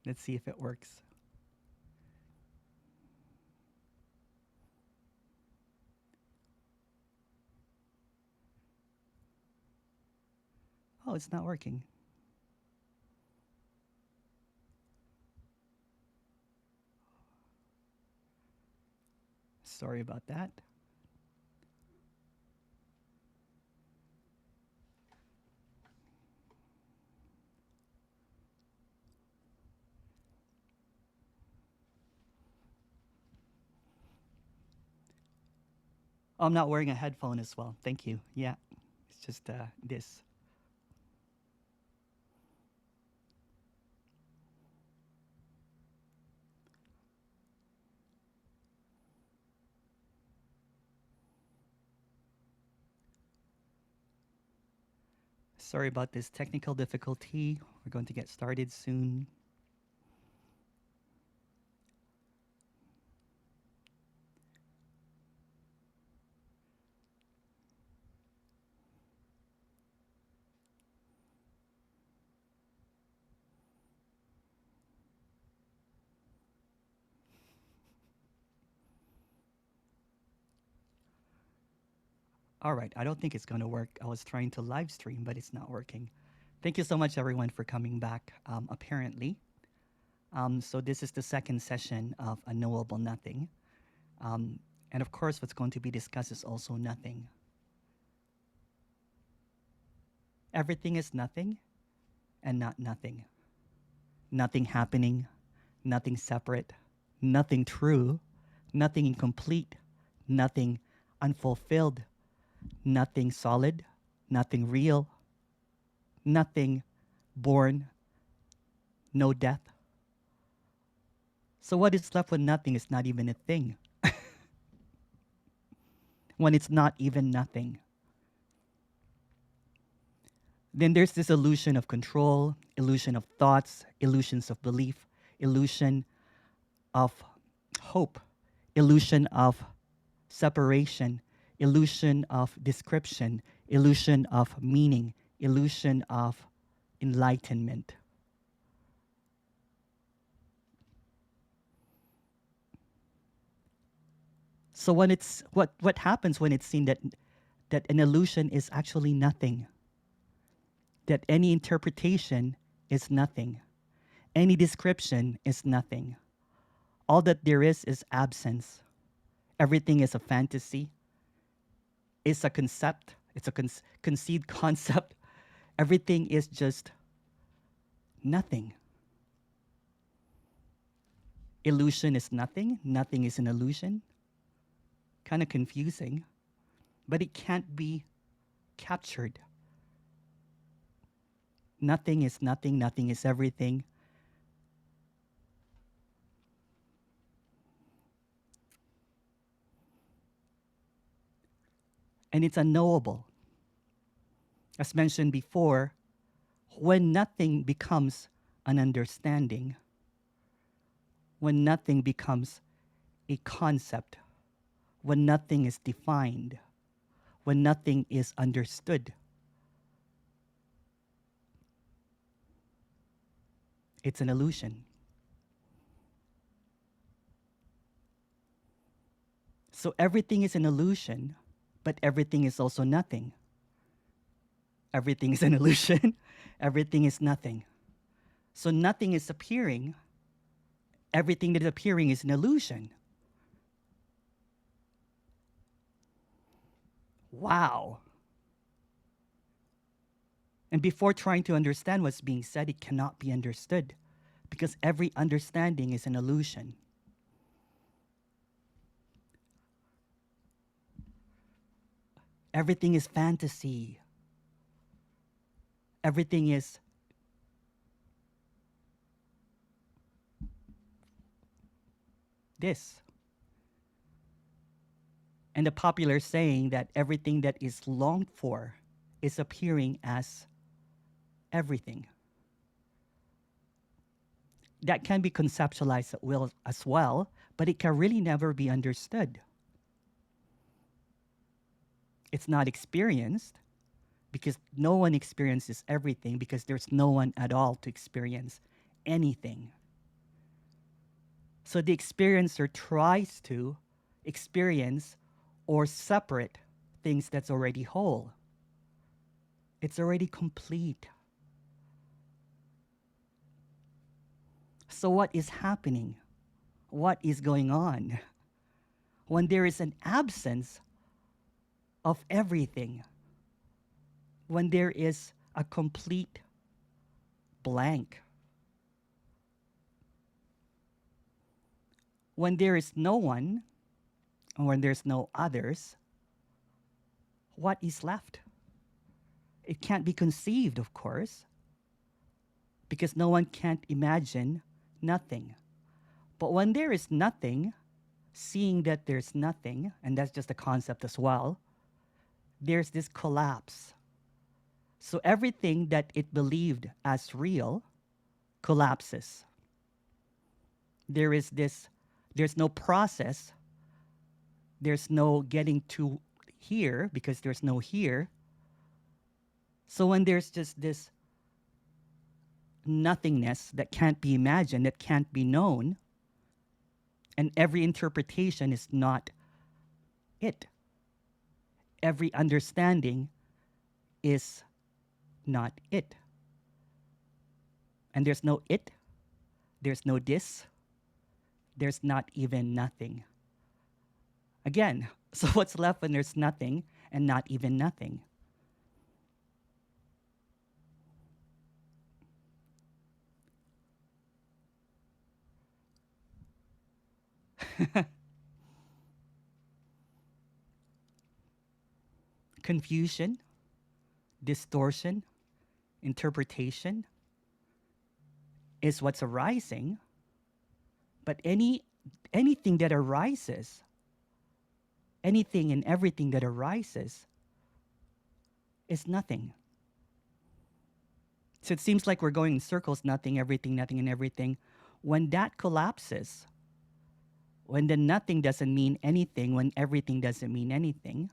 Let's see if it works. Oh, it's not working. Sorry about that. Oh, I'm not wearing a headphone as well. Thank you. Yeah, it's just this. Sorry about this technical difficulty. We're going to get started soon. All right, I don't think it's going to work. I was trying to live stream, but it's not working. Thank you so much, everyone, for coming back, apparently. So this is the second session of Unknowable Nothing. And of course, what's going to be discussed is also nothing. Everything is nothing and not nothing. Nothing happening, nothing separate, nothing true, nothing incomplete, nothing unfulfilled, nothing solid, nothing real, nothing born, no death. So what is left when nothing is not even a thing? When it's not even nothing. Then there's this illusion of control, illusion of thoughts, illusions of belief, illusion of hope, illusion of separation, illusion of description, illusion of meaning, illusion of enlightenment. So when it's what happens when it's seen that an illusion is actually nothing, that any interpretation is nothing, any description is nothing. All that there is absence. Everything is a fantasy. It's a concept. It's a conceived concept. Everything is just nothing. Illusion is nothing. Nothing is an illusion. Kind of confusing, but it can't be captured. Nothing is nothing. Nothing is everything. And it's unknowable. As mentioned before, when nothing becomes an understanding, when nothing becomes a concept, when nothing is defined, when nothing is understood, it's an illusion. So everything is an illusion, but everything is also nothing. Everything is an illusion, everything is nothing. So nothing is appearing, everything that is appearing is an illusion. Wow. And before trying to understand what's being said, it cannot be understood because every understanding is an illusion. Everything is fantasy. Everything is this. And the popular saying that everything that is longed for is appearing as everything. That can be conceptualized as well, but it can really never be understood. It's not experienced, because no one experiences everything, because there's no one at all to experience anything. So the experiencer tries to experience or separate things that's already whole. It's already complete. So what is happening? What is going on? When there is an absence of everything, when there is a complete blank, when there is no one, and when there's no others, what is left? It can't be conceived, of course, because no one can't imagine nothing. But when there is nothing, seeing that there's nothing, and that's just a concept as well, there's this collapse. So everything that it believed as real collapses. There's no process, there's no getting to here because there's no here. So when there's just this nothingness that can't be imagined, that can't be known, and every interpretation is not it. Every understanding is not it. And there's no it, there's no this, there's not even nothing. Again, so what's left when there's nothing and not even nothing? Confusion, distortion, interpretation is what's arising, but anything that arises, anything and everything that arises is nothing. So it seems like we're going in circles, nothing, everything, and everything. When that collapses, when the nothing doesn't mean anything, when everything doesn't mean anything,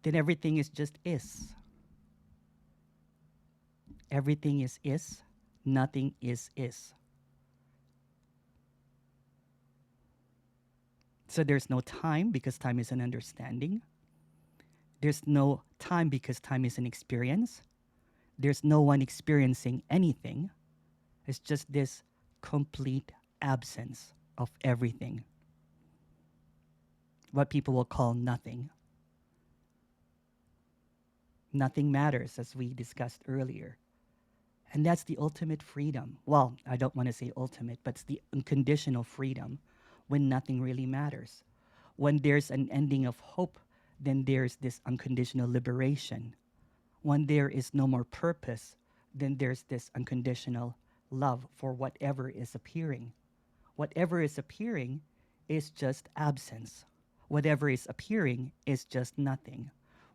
then everything is just is. Everything is, nothing is. So there's no time because time is an understanding. There's no time because time is an experience. There's no one experiencing anything. It's just this complete absence of everything. What people will call nothing. Nothing matters, as we discussed earlier. And that's the ultimate freedom. Well, I don't want to say ultimate, but it's the unconditional freedom when nothing really matters. When there's an ending of hope, then there's this unconditional liberation. When there is no more purpose, then there's this unconditional love for whatever is appearing. Whatever is appearing is just absence. Whatever is appearing is just nothing.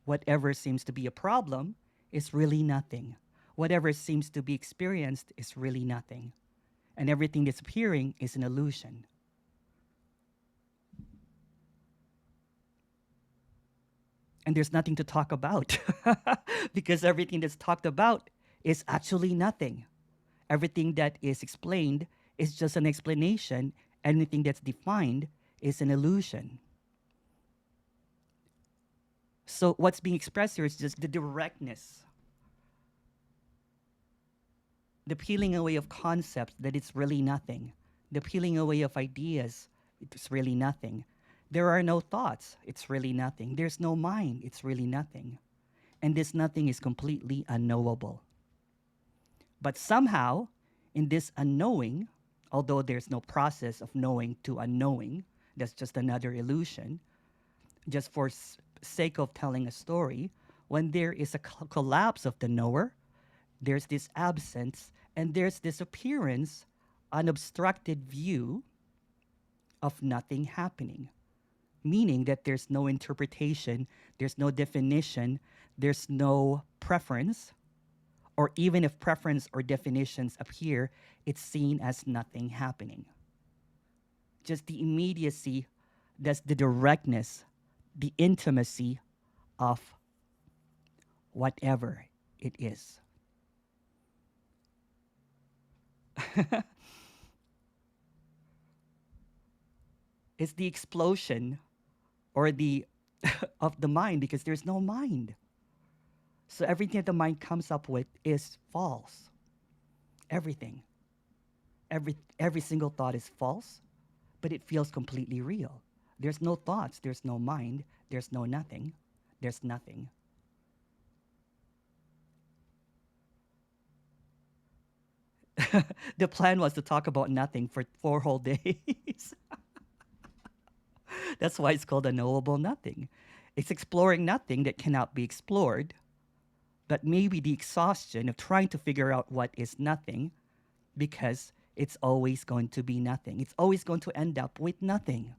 Whatever seems to be a problem is really nothing. Whatever seems to be experienced is really nothing. And everything that's appearing is an illusion. And there's nothing to talk about because everything that's talked about is actually nothing. Everything that is explained is just an explanation. Anything that's defined is an illusion. So what's being expressed here is just the directness, the peeling away of concepts that it's really nothing, the peeling away of ideas, it's really nothing. There are no thoughts, it's really nothing. There's no mind, it's really nothing. And this nothing is completely unknowable. But somehow, in this unknowing, although there's no process of knowing to unknowing, that's just another illusion, just for sake of telling a story, when there is a collapse of the knower, there's this absence, and there's this appearance, unobstructed view of nothing happening. Meaning that there's no interpretation, there's no definition, there's no preference, or even if preference or definitions appear, it's seen as nothing happening. Just the immediacy, that's the directness, the intimacy of whatever it is. It's the explosion or the of the mind, because there's no mind. So everything that the mind comes up with is false. Everything. Every single thought is false, but it feels completely real. There's no thoughts, there's no mind, there's no nothing, there's nothing. The plan was to talk about nothing for 4 whole days. That's why it's called a knowable nothing. It's exploring nothing that cannot be explored, but maybe the exhaustion of trying to figure out what is nothing, because it's always going to be nothing. It's always going to end up with nothing.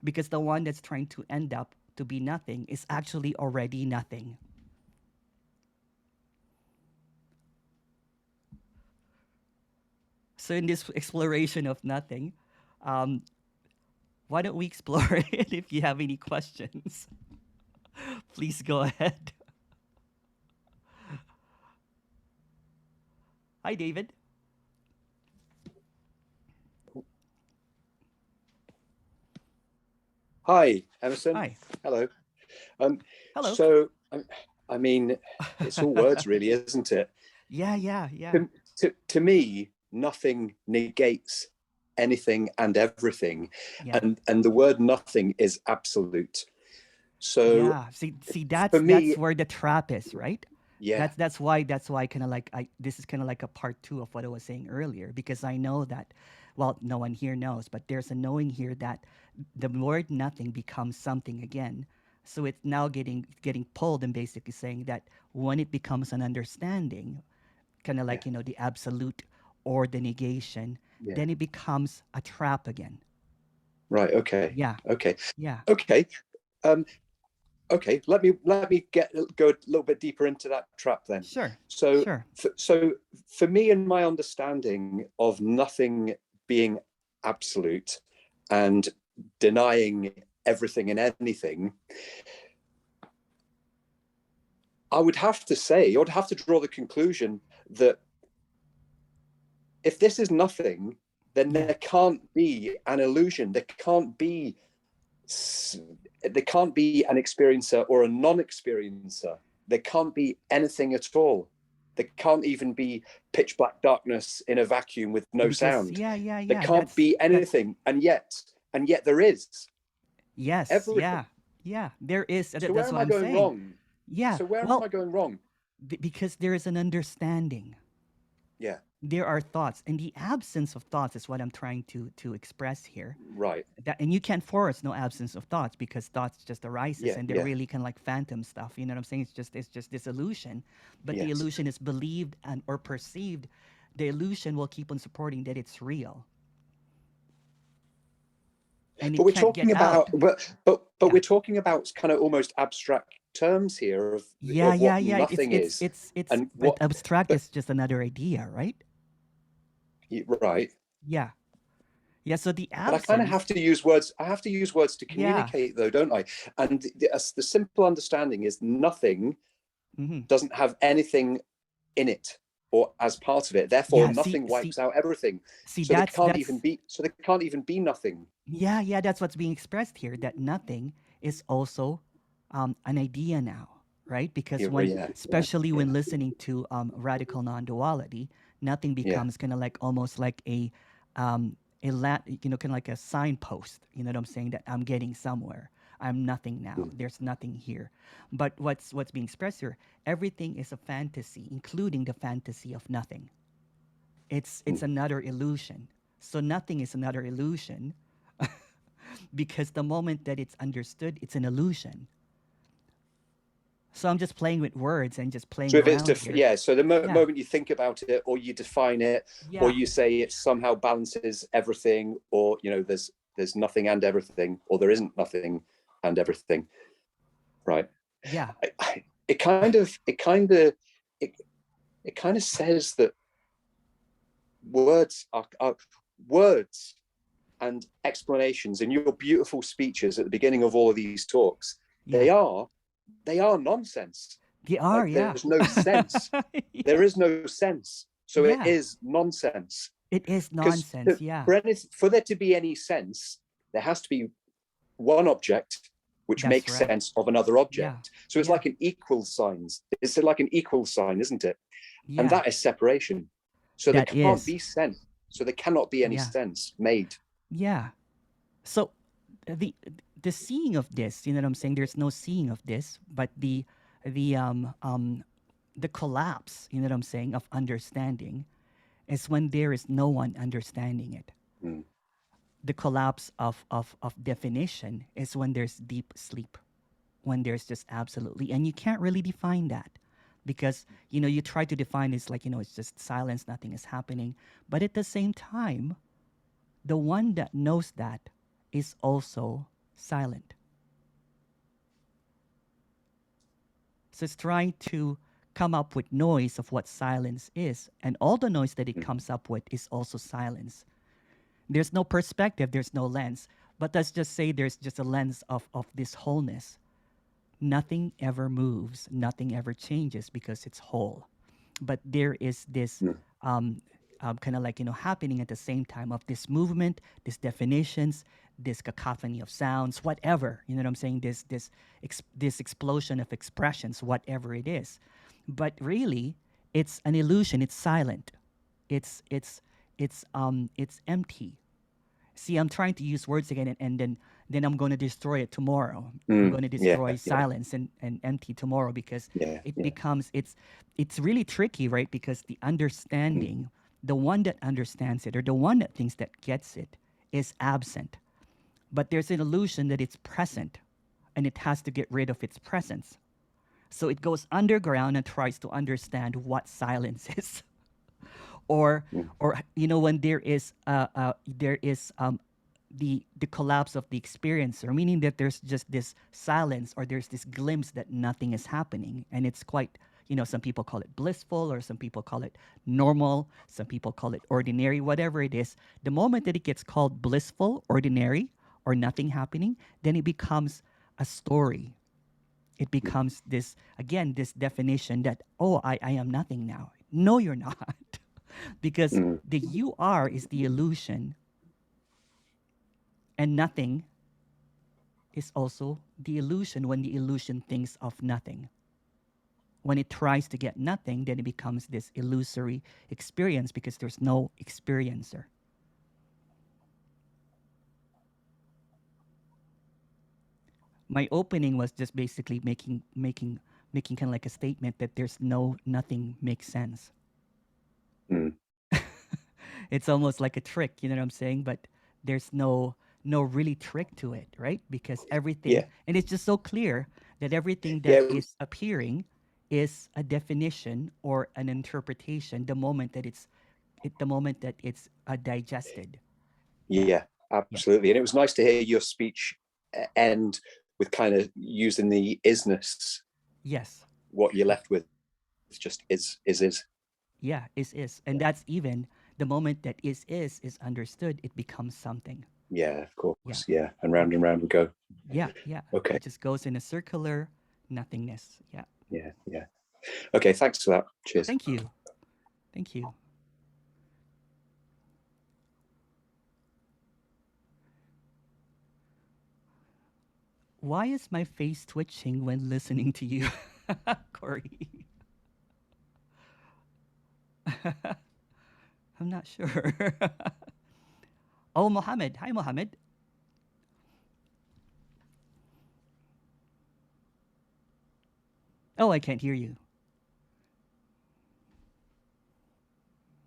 Because the one that's trying to end up to be nothing is actually already nothing. So in this exploration of nothing, why don't we explore it? If you have any questions, please go ahead. Hi, David. Hi, Emerson. Hi. Hello. Hello. So, I mean, it's all words, really, isn't it? Yeah. To me, nothing negates anything and everything, Yeah. and the word nothing is absolute. So yeah, see that's for me, that's where the trap is, right? yeah, That's why kind of like this is kind of like a part 2 of what I was saying earlier, because I know that, well, no one here knows, but there's a knowing here that the word nothing becomes something again. So it's now getting pulled and basically saying that when it becomes an understanding, kind of like, yeah, the absolute or the negation, yeah. then it becomes a trap again. Right. Okay. Yeah. Okay. Yeah. Okay. Okay. Let me go a little bit deeper into that trap then. Sure. So, Sure. so for me and my understanding of nothing being absolute and denying everything and anything, I would have to draw the conclusion that if this is nothing, then Yeah. there can't be an illusion. There can't be an experiencer or a non-experiencer. There can't be anything at all. There can't even be pitch black darkness in a vacuum with no Because sound. yeah. There can't be anything, and yet there is. Yes. Everything. Yeah. There is. So That's where am what I I'm going saying. wrong? Yeah. So where am Well, I going wrong? because there is an understanding. Yeah. There are thoughts, and the absence of thoughts is what I'm trying to express here. Right. And you can't force no absence of thoughts, because thoughts just arises, Yeah, and they're really kind of like phantom stuff. You know what I'm saying? It's just this illusion, but the Yes. illusion is believed and or perceived. The illusion will keep on supporting that it's real, and But it we're can't get talking about, out. but Yeah. we're talking about kind of almost abstract terms here of what nothing is, It's and but what. abstract But is just another idea, right? right. Yeah. Yeah. So the But I kind of absence. have to use words. I have to use words to Yeah. communicate, though, don't I? And the simple understanding is nothing Mm-hmm. doesn't have anything in it or as part of it. Therefore, Yeah. nothing wipes out everything. So there That's can't even be. So there can't even be nothing. yeah. That's what's being expressed here. That nothing is also an idea now, right? Because when, especially when listening to radical non-duality, nothing becomes kind of like almost like a kind of like a signpost. You know what I'm saying? That I'm getting somewhere. I'm nothing now. There's nothing here. But what's being expressed here? Everything is a fantasy, including the fantasy of nothing. It's another illusion. So nothing is another illusion, because the moment that it's understood, it's an illusion. So I'm just playing with words and just playing So if it's around here. so the moment you think about it, or you define it, or you say it somehow balances everything, or there's nothing and everything, or there isn't nothing and everything, right? Yeah. It kind of says that words are words and explanations in your beautiful speeches at the beginning of all of these talks. They are they are nonsense. They are, like, yeah. There's no sense. Yeah. There is no sense. So Yeah. it is nonsense. It is nonsense, yeah. For there to be any sense, there has to be one object which That's makes right. sense of another object. Yeah. So it's like an equal sign. It's like an equal sign, isn't it? Yeah. And that is separation. So That there can't is. be sense. So there cannot be any Yeah. sense made. Yeah. So the seeing of this, you know what I'm saying? There's no seeing of this, but the collapse, you know what I'm saying, of understanding is when there is no one understanding it. Mm. The collapse of definition is when there's deep sleep, when there's just absolutely, and you can't really define that because, you know, you try to define it's like, you know, it's just silence, nothing is happening. But at the same time, the one that knows that is also silent. So it's trying to come up with noise of what silence is, and all the noise that it comes up with is also silence. There's no perspective, there's no lens, but let's just say there's just a lens of this wholeness. Nothing ever moves, nothing ever changes because it's whole. But there is this kind of like, you know, happening at the same time of this movement, these definitions, this cacophony of sounds, whatever, you know what I'm saying? This explosion of expressions, whatever it is. But really, it's an illusion. It's silent. It's empty. See, I'm trying to use words again, and then I'm going to destroy it tomorrow. I'm going to destroy silence and empty tomorrow because it becomes it's really tricky, right? Because the understanding, the one that understands it or the one that thinks that gets it is absent. But there's an illusion that it's present, and it has to get rid of its presence. So it goes underground and tries to understand what silence is. Or you know, when there is the collapse of the experiencer, meaning that there's just this silence or there's this glimpse that nothing is happening, and it's quite, you know, some people call it blissful, or some people call it normal, some people call it ordinary, whatever it is. The moment that it gets called blissful, ordinary, or nothing happening, then it becomes a story. It becomes this, again, this definition that, oh, I am nothing now. No, you're not. Because the you are is the illusion, and nothing is also the illusion when the illusion thinks of nothing. When it tries to get nothing, then it becomes this illusory experience because there's no experiencer. My opening was just basically making kind of like a statement that there's nothing makes sense. It's almost like a trick, you know what I'm saying? But there's no really trick to it, right? Because everything, and it's just so clear that everything that is appearing is a definition or an interpretation the moment that it's digested. Yeah, absolutely. And it was nice to hear your speech end with kind of using the is-ness. Yes. What you're left with just is. Yeah, is. And that's even the moment that is understood, it becomes something. Yeah, of course. Yeah. And round we go. Yeah. Okay. It just goes in a circular nothingness. Yeah. Okay, thanks for that. Cheers. Thank you. Why is my face twitching when listening to you, Corey? I'm not sure. Oh, Mohammed. Hi, Mohammed. Oh, I can't hear you.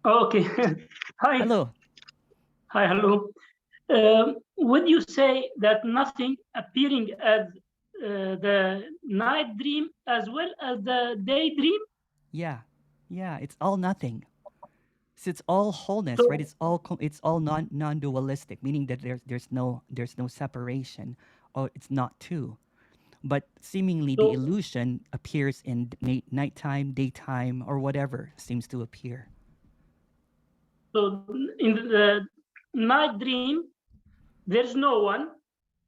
Okay. Hi. Hello. Hi, hello. Would you say that nothing appearing as the night dream as well as the daydream? Yeah, it's all nothing. So it's all wholeness, right? It's all non-dualistic, meaning that there's no separation, or it's not two. But seemingly the illusion appears in nighttime, daytime, or whatever seems to appear. So in the night dream, there's no one.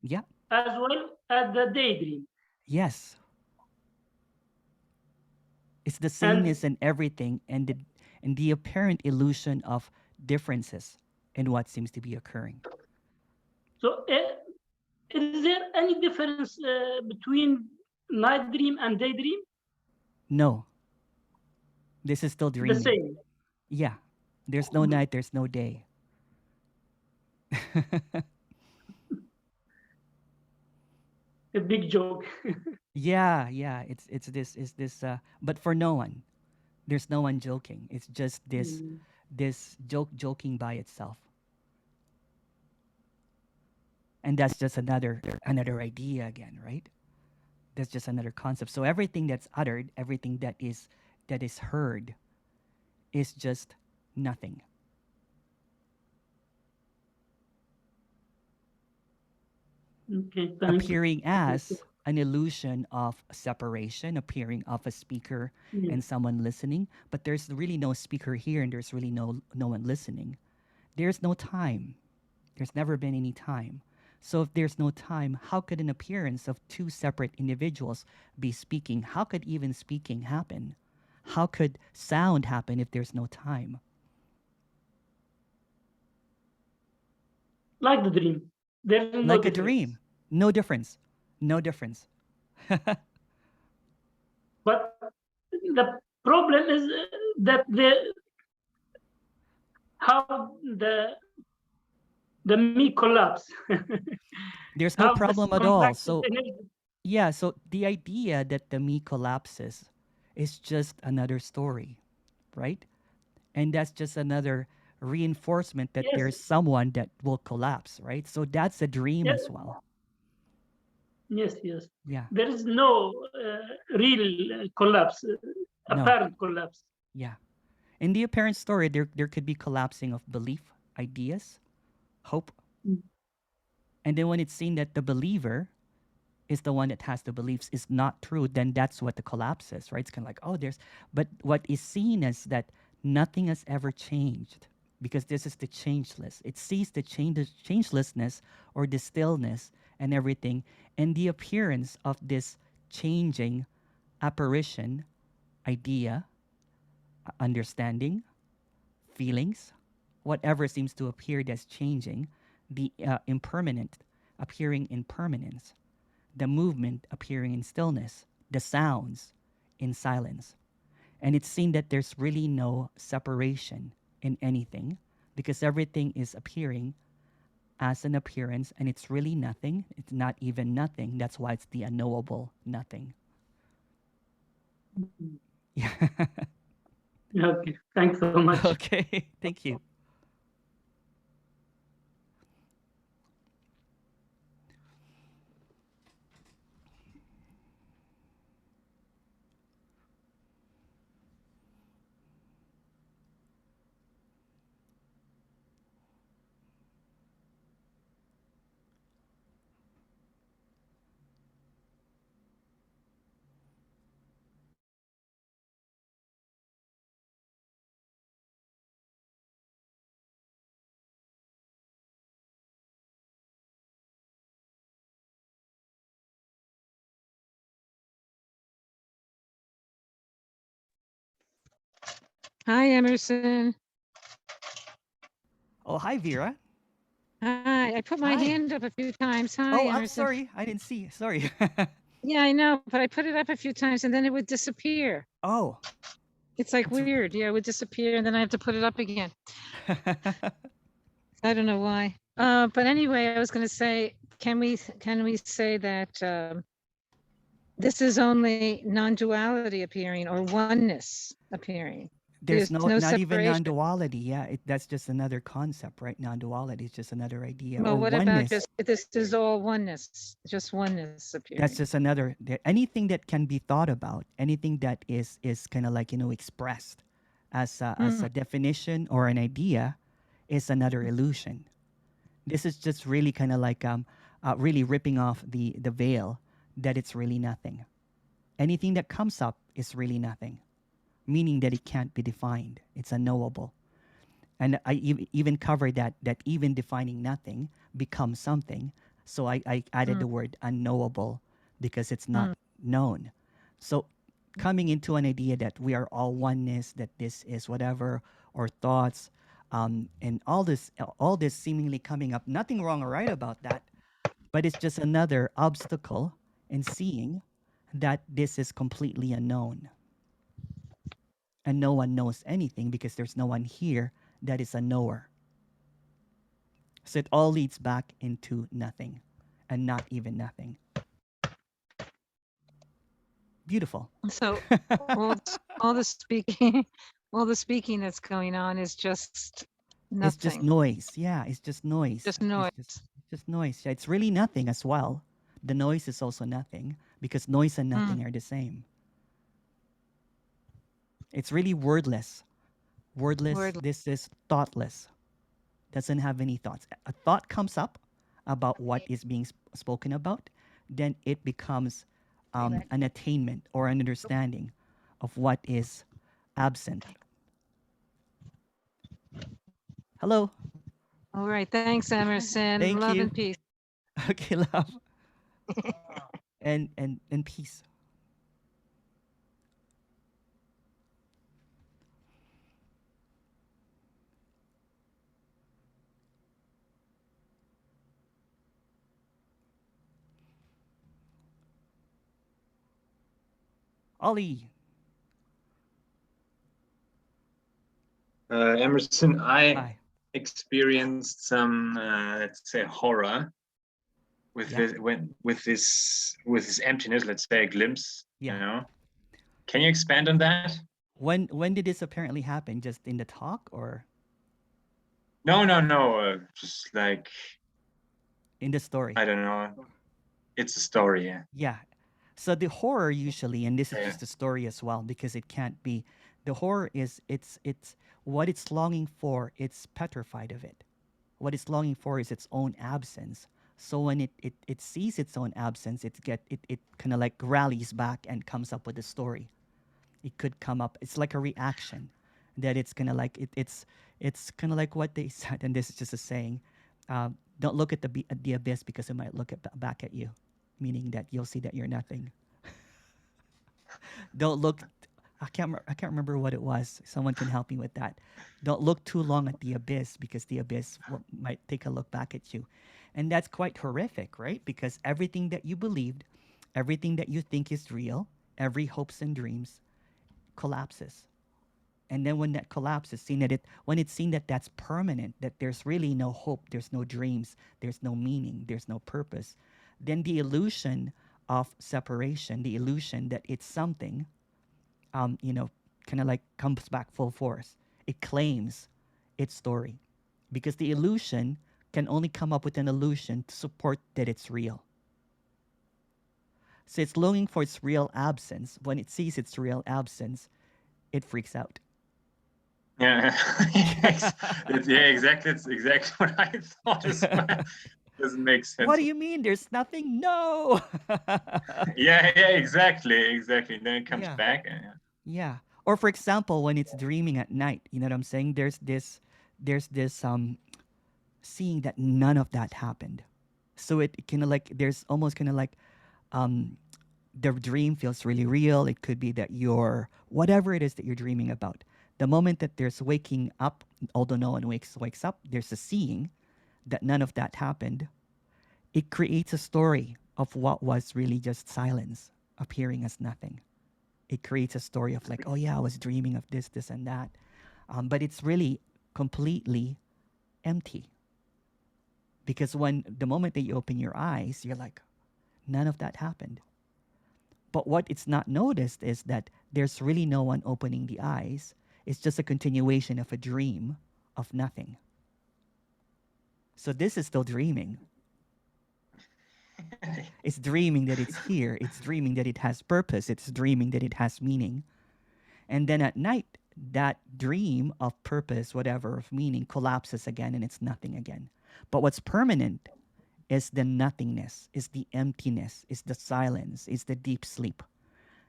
Yeah. As well as the daydream. Yes. It's the And sameness in everything, and the apparent illusion of differences in what seems to be occurring. so, is there any difference between night dream and daydream? No, this is still The dreaming. same. Yeah, there's no night, there's no day. A big joke. Yeah, yeah, it's this but for no one. There's no one joking. It's just Mm. this joking by itself. And that's just another idea again, right? That's just another concept. So everything that's uttered, everything that is heard is just nothing. Okay, thank you. Appearing as an illusion of separation, appearing of a speaker Yeah. and someone listening, but there's really no speaker here and there's really no one listening. There's no time. There's never been any time. So if there's no time, how could an appearance of two separate individuals be speaking? How could even speaking happen? How could sound happen if there's no time? Like the dream. There's no Like a difference. dream. No difference. No difference. But the problem is that how the me collapse. There's no How this problem at all. contracted So energy. yeah, so the idea that the me collapses is just another story, right? And that's just another reinforcement that Yes, there's someone that will collapse, right? So that's a dream yes, as well. yes, yes. Yeah. There is no real collapse, No. apparent collapse. Yeah. In the apparent story, there could be collapsing of belief, ideas, hope. Mm. And then when it's seen that the believer is the one that has the beliefs is not true, then that's what the collapse is, right? It's kind of like, oh, but what is seen is that nothing has ever changed because this is the changeless. It sees the changelessness or the stillness and everything, and the appearance of this changing apparition, idea, understanding, feelings, whatever seems to appear that's changing, the impermanent appearing in permanence, the movement appearing in stillness, the sounds in silence. And it's seen that there's really no separation in anything because everything is appearing as an appearance and it's really nothing. It's not even nothing. That's why it's the unknowable nothing. Yeah. Okay, thanks so much. Okay, thank you. Hi, Emerson. Oh, hi, Vera. Hi. I put my Hi. hand up a few times. Hi, Oh, Emerson. I'm sorry. I didn't see. Sorry. Yeah, I know, but I put it up a few times and then it would disappear. Oh. It's like weird. Yeah, it would disappear and then I have to put it up again. I don't know why. But anyway, I was going to say, can we say that this is only non-duality appearing or oneness appearing? There's not even separation. non-duality. Yeah, that's just another concept, right? Non-duality is just another idea. Well, or what oneness. about just this is all oneness, just oneness appearing? That's just another. Anything that can be thought about, anything that is kind of like expressed as a definition or an idea, is another illusion. This is just really kind of like really ripping off the veil that it's really nothing. Anything that comes up is really nothing, meaning that it can't be defined. It's unknowable. And I even covered that even defining nothing becomes something. So I added the word unknowable because it's not known. So coming into an idea that we are all oneness, that this is whatever, or thoughts, and all this seemingly coming up. Nothing wrong or right about that, but it's just another obstacle in seeing that this is completely unknown. And no one knows anything because there's no one here that is a knower. So it all leads back into nothing and not even nothing. Beautiful. So all the speaking, all the speaking that's going on is just nothing. It's just noise. Yeah, it's just noise. Just noise. It's just noise. Yeah, it's really nothing as well. The noise is also nothing because noise and nothing are the same. It's really wordless. Wordless. This is thoughtless. Doesn't have any thoughts. A thought comes up about what is being spoken about, then it becomes an attainment or an understanding of what is absent. Hello. All right. Thanks, Emerson. Thank love you. and peace. Okay, love. and peace. Ollie. Emerson, I Hi. experienced some, let's say, horror with Yeah. this emptiness. Let's say a glimpse. Yeah. You know, can you expand on that? When did this apparently happen? Just in the talk or No. Just like in the story? I don't know. It's a story. Yeah. Yeah. So the horror usually, and this is Yeah. just a story as well, because it can't be. The horror is it's what it's longing for. It's petrified of it. What it's longing for is its own absence. So when it sees its own absence, it kind of like rallies back and comes up with a story. It could come up. It's like a reaction that it's gonna like it's kind of like what they said, and this is just a saying. Don't look at the abyss because it might look back at you, meaning that you'll see that you're nothing. Don't look. I can't remember what it was. Someone can help me with that. Don't look too long at the abyss because the abyss might take a look back at you, and that's quite horrific, right? Because everything that you believed, everything that you think is real, every hopes and dreams, collapses. And then when that collapses, when it's seen that that's permanent, that there's really no hope, there's no dreams, there's no meaning, there's no purpose, then the illusion of separation, the illusion that it's something, kind of like comes back full force. It claims its story because the illusion can only come up with an illusion to support that it's real. So it's longing for its real absence. When it sees its real absence, it freaks out. Yeah. Yeah, exactly. It's exactly what I thought as well. Doesn't make sense. What do you mean? There's nothing? No. Yeah, exactly. Then it comes Yeah. back. Yeah. Or for example, when it's dreaming at night, you know what I'm saying? There's this seeing that none of that happened. So it kind of like there's almost kind of like the dream feels really real. It could be that you're whatever it is that you're dreaming about. The moment that there's waking up, although no one wakes up, there's a seeing that none of that happened. It creates a story of what was really just silence appearing as nothing. It creates a story of like, oh yeah, I was dreaming of this, and that. But it's really completely empty. Because when the moment that you open your eyes, you're like, none of that happened. But what it's not noticed is that there's really no one opening the eyes. It's just a continuation of a dream of nothing. So this is still dreaming. It's dreaming that it's here. It's dreaming that it has purpose. It's dreaming that it has meaning. And then at night, that dream of purpose, whatever, of meaning, collapses again and it's nothing again. But what's permanent is the nothingness, is the emptiness, is the silence, is the deep sleep.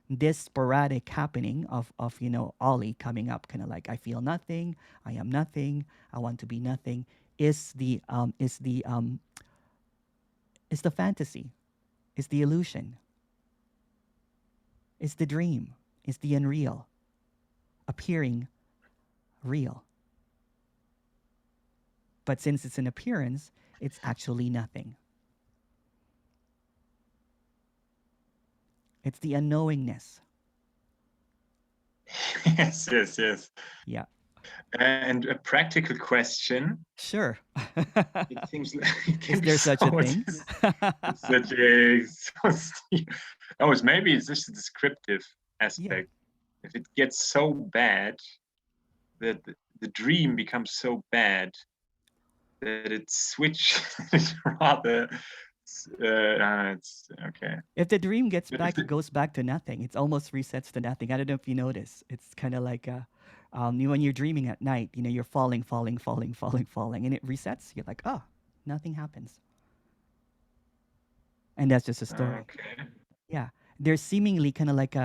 This sporadic happening of Ollie coming up, kind of like I feel nothing, I am nothing, I want to be nothing, is the fantasy, is the illusion, is the dream, It's the unreal appearing real. But since it's an appearance, it's actually nothing. It's the unknowingness. Yes, yes, yes. Yeah. And a practical question. Sure. It seems like it can Is be there such a so- thing? it's such a oh, it's maybe it's just a descriptive aspect. If it gets so bad that the dream becomes so bad that it switches rather. It's okay. If the dream gets But if back, the- it goes back to nothing. It almost resets to nothing. I don't know if you notice. It's kind of like when you're dreaming at night, you're falling, and it resets. You're like, oh, nothing happens. And that's just a story. Okay. Yeah. There's seemingly kind of like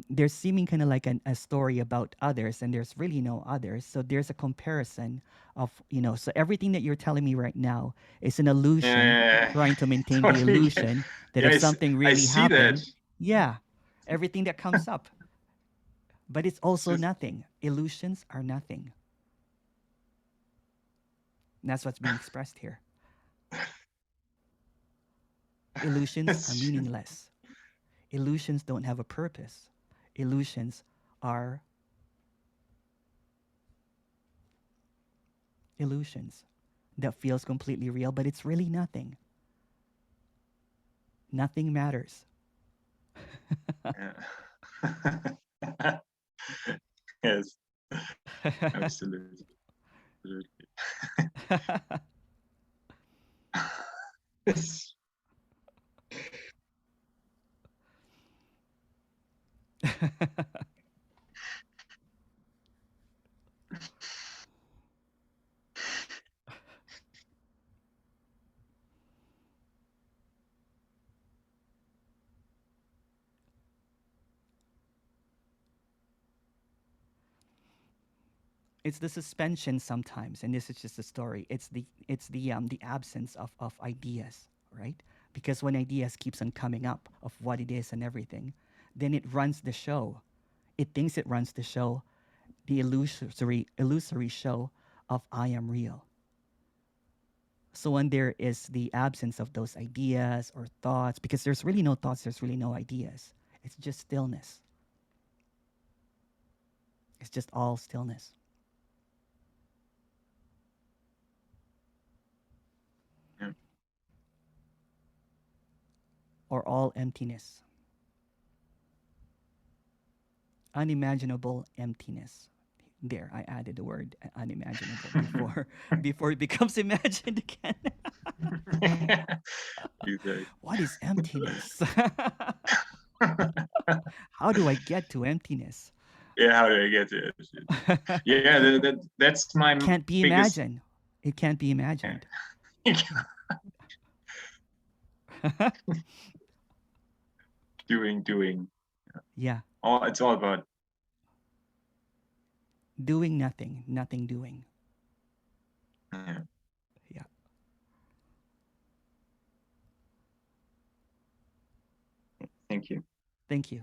there's seeming kind of like a story about others, and there's really no others. So there's a comparison of, so everything that you're telling me right now is an illusion, trying to maintain the Totally. illusion that Yeah, if something really see happened, that. yeah, everything that comes up. But it's also Just- nothing. Illusions are nothing. And that's what's being expressed here. Illusions That's are true. meaningless. Illusions don't have a purpose. Illusions are illusions that feels completely real, but it's really nothing. Nothing matters. Yeah. Yes, absolutely. Yes. It's the suspension sometimes, and this is just a story. It's the absence of ideas, right? Because when ideas keeps on coming up of what it is and everything, then it runs the show. It thinks it runs the show, the illusory show of I am real. So when there is the absence of those ideas or thoughts, because there's really no thoughts, there's really no ideas. It's just stillness. It's just all stillness. Yeah. Or all emptiness. Unimaginable emptiness. There, I added the word unimaginable before it becomes imagined again. Exactly. What is emptiness? How do I get to emptiness? Yeah, how do I get to it? Yeah, that's my Can't be biggest- imagined. It can't be imagined. doing. Yeah. It's all about Doing nothing, nothing doing. yeah. Yeah. Thank you. Thank you.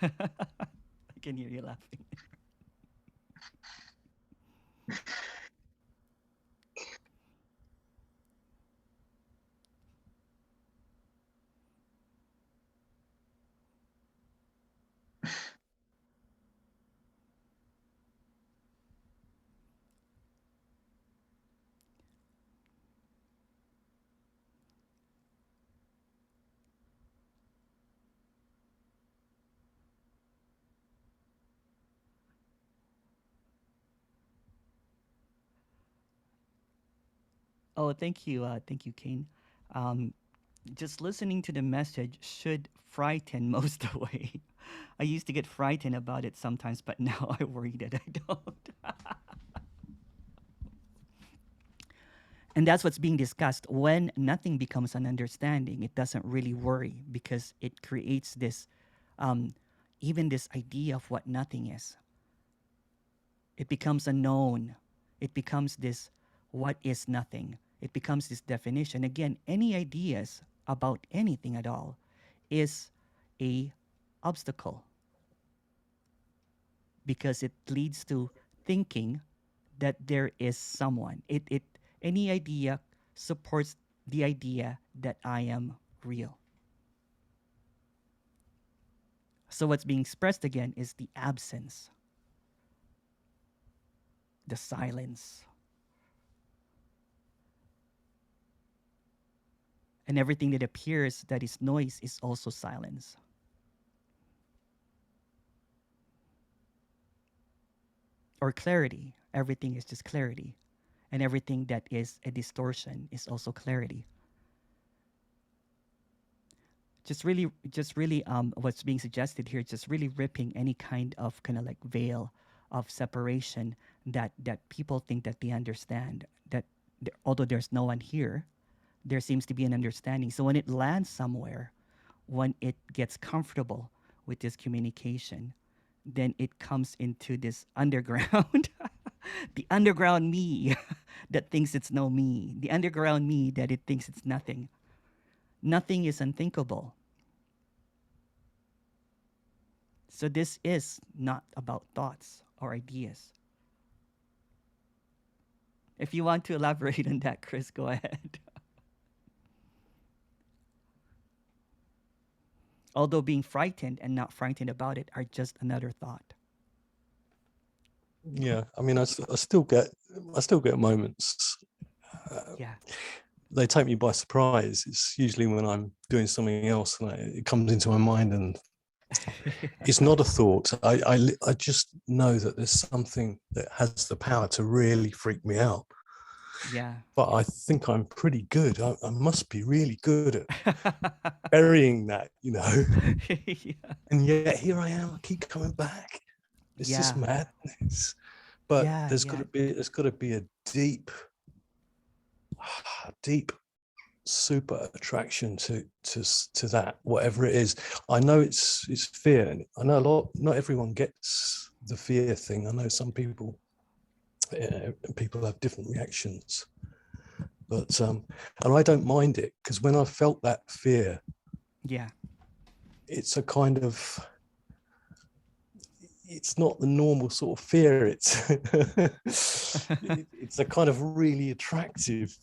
I can hear you laughing. Oh, thank you, Kane. Um, just listening to the message should frighten most away. I used to get frightened about it sometimes, but now I worry that I don't. And that's what's being discussed. When nothing becomes an understanding, it doesn't really worry, because it creates this, even this idea of what nothing is. It becomes a known. It becomes this, what is nothing? It becomes this definition. Again, any ideas about anything at all is a obstacle, because it leads to thinking that there is someone. Any idea supports the idea that I am real. So what's being expressed again is the absence, the silence. And everything that appears that is noise is also silence. Or clarity. Everything is just clarity. And everything that is a distortion is also clarity. Just really, what's being suggested here, just really ripping any kind of like veil of separation that people think that they understand. That although there's no one here, there seems to be an understanding. So when it lands somewhere, when it gets comfortable with this communication, then it comes into this underground, the underground me that thinks it's no me, the underground me that it thinks it's nothing. Nothing is unthinkable. So this is not about thoughts or ideas. If you want to elaborate on that, Chris, go ahead. Although being frightened and not frightened about it are just another thought. Yeah, I mean, I still get moments. Yeah. They take me by surprise. It's usually when I'm doing something else and it comes into my mind, and it's not a thought. I just know that there's something that has the power to really freak me out. Yeah. But I think I'm pretty good. I must be really good at burying that, you know. Yeah. And yet here I am. I keep coming back. It's just madness. But there's got to be a deep super attraction to that, whatever it is. I know it's fear, and I know not everyone gets the fear thing. I know some people have different reactions, but and I don't mind it, because when I felt that fear, it's a kind of, it's not the normal sort of fear. It's it's a kind of really attractive.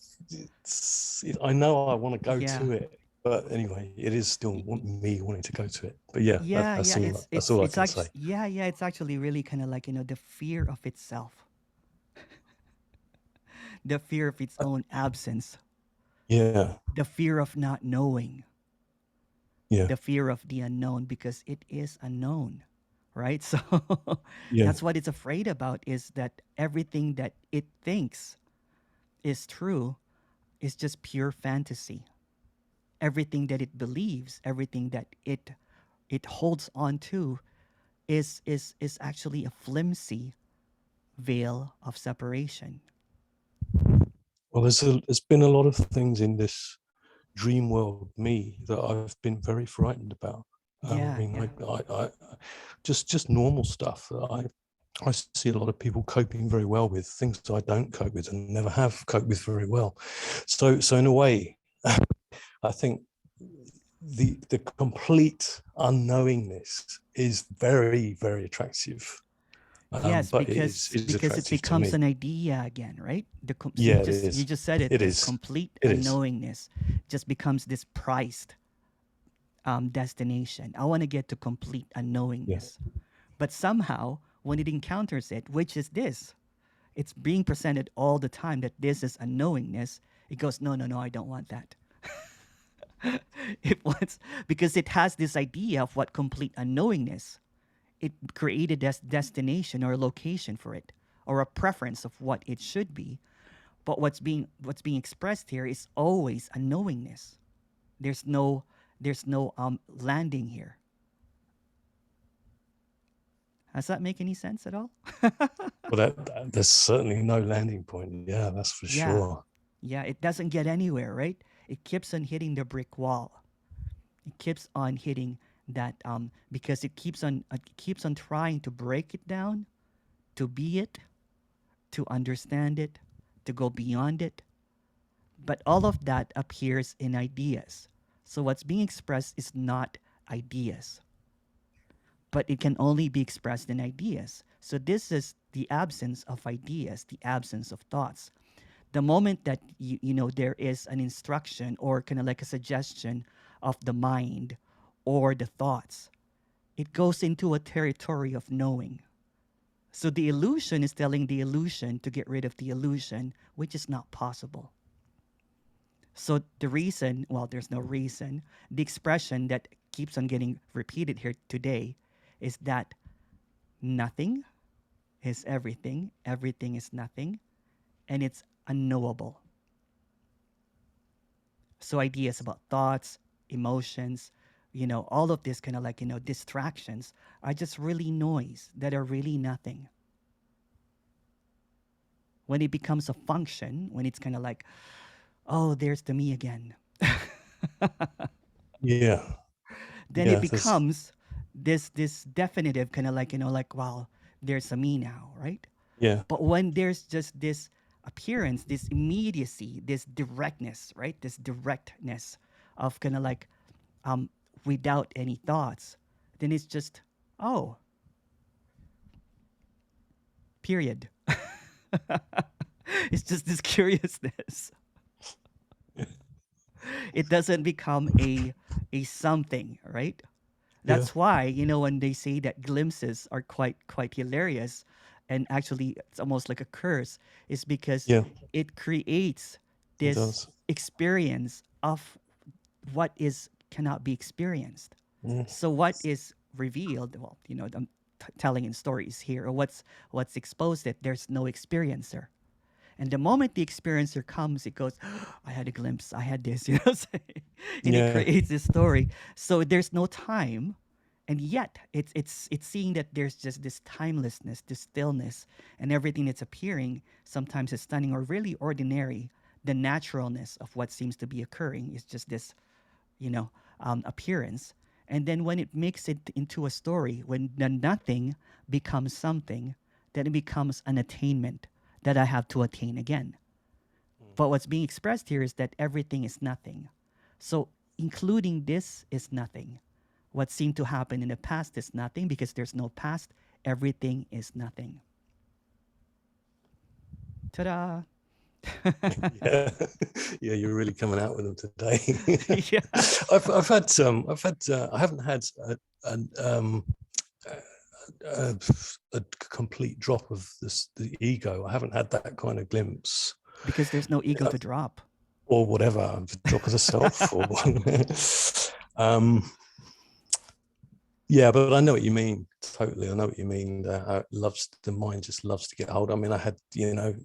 I know I want to go to it, but anyway, it is still me wanting to go to it. But that's all I can say. It's actually really kind of like, the fear of itself, the fear of its own absence. Yeah. The fear of not knowing. Yeah. The fear of the unknown, because it is unknown. Right? So that's what it's afraid about, is that everything that it thinks is true is just pure fantasy. Everything that it believes, everything that it holds on to is actually a flimsy veil of separation. Well, there's been a lot of things in this dream world me that I've been very frightened about. I just normal stuff. I see a lot of people coping very well with things that I don't cope with and never have coped with very well. So in a way, I think the complete unknowingness is very, very attractive. Yes, but because it becomes an idea again, right? You just said it. It is Complete it unknowingness just becomes this prized destination. I want to get to complete unknowingness, but somehow when it encounters it, which is this, it's being presented all the time that this is unknowingness. It goes, no, I don't want that. It wants, because it has this idea of what complete unknowingness. It created this destination or location for it, or a preference of what it should be. But what's being expressed here is always unknowingness. There's no landing here. Does that make any sense at all? Well, there's certainly no landing point. Yeah, that's for sure. Yeah, it doesn't get anywhere, right? It keeps on hitting the brick wall. It keeps on hitting that because it keeps on trying to break it down, to be it, to understand it, to go beyond it. But all of that appears in ideas. So what's being expressed is not ideas, but it can only be expressed in ideas. So this is the absence of ideas, the absence of thoughts. The moment that you know there is an instruction or kind of like a suggestion of the mind or the thoughts, it goes into a territory of knowing. So the illusion is telling the illusion to get rid of the illusion, which is not possible. So the reason, well, there's no reason, the expression that keeps on getting repeated here today is that nothing is everything, everything is nothing, and it's unknowable. So ideas about thoughts, emotions, you know, all of this kind of like, you know, distractions are just really noise that are really nothing. When it becomes a function, when it's kind of like, oh, there's the me again. Yeah. Then Yeah, it becomes this definitive kind of like, you know, like, wow, there's a me now, right? Yeah. But when there's just this appearance, this immediacy, this directness, right? This directness of kind of like without any thoughts, then it's just, oh, period. It's just this curiousness. It doesn't become a something, right? That's why, you know, when they say that glimpses are quite hilarious and actually it's almost like a curse, is because it creates this experience of what is cannot be experienced. So what is revealed, well, you know, I'm telling in stories here, or what's exposed, that there's no experiencer. And the moment the experiencer comes, it goes, oh, I had a glimpse, I had this, you know, and it creates this story. So there's no time, and yet it's seeing that there's just this timelessness, this stillness, and everything that's appearing sometimes is stunning or really ordinary. The naturalness of what seems to be occurring is just this, you know, appearance. And then when it makes it into a story, when the nothing becomes something, then it becomes an attainment that I have to attain again. But what's being expressed here is that everything is nothing. So including this is nothing. What seemed to happen in the past is nothing, because there's no past. Everything is nothing. Ta-da! Yeah, you're really coming out with them today. Yeah. I haven't had a complete drop of the ego. I haven't had that kind of glimpse. Because there's no ego to drop. Or whatever, drop of the self. Or yeah, but I know what you mean. Totally, I know what you mean. The mind just loves to get hold. I mean, I had, you know,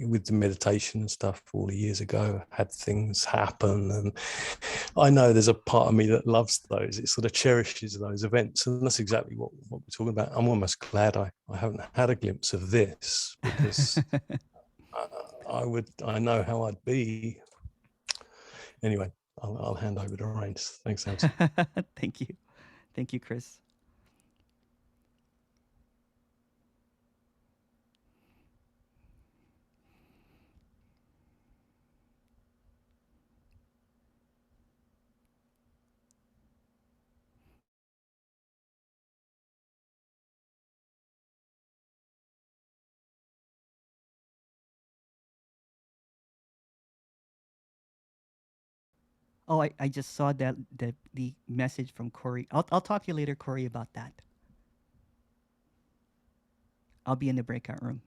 with the meditation and stuff all the years ago, I had things happen, and I know there's a part of me that loves those. It sort of cherishes those events, and that's exactly what we're talking about. I'm almost glad I haven't had a glimpse of this, because I know how I'd be. Anyway, I'll hand over the reins. Thanks, Sam. Thank you. Thank you, Chris. Oh, I just saw that the message from Corey. I'll talk to you later, Corey, about that. I'll be in the breakout room.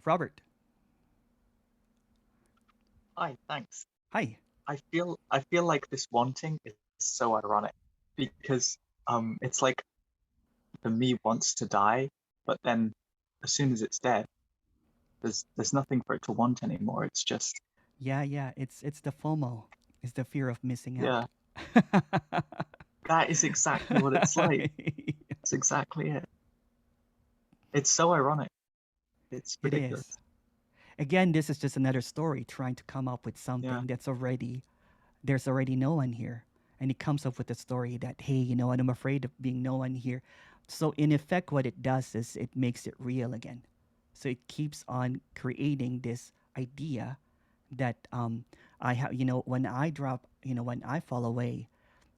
Robert. Hi, thanks. Hi. I feel like this wanting is so ironic, because it's like the me wants to die, but then as soon as it's dead, there's nothing for it to want anymore. It's just yeah. It's the FOMO. It's the fear of missing yeah. out. That is exactly what it's like. It's exactly it. It's so ironic. It's It ridiculous. is. Again, this is just another story trying to come up with something Yeah. that's already, there's already no one here. And it comes up with a story that, hey, you know what, I'm afraid of being no one here. So in effect, what it does is it makes it real again. So it keeps on creating this idea that I have, you know, when I drop, you know, when I fall away.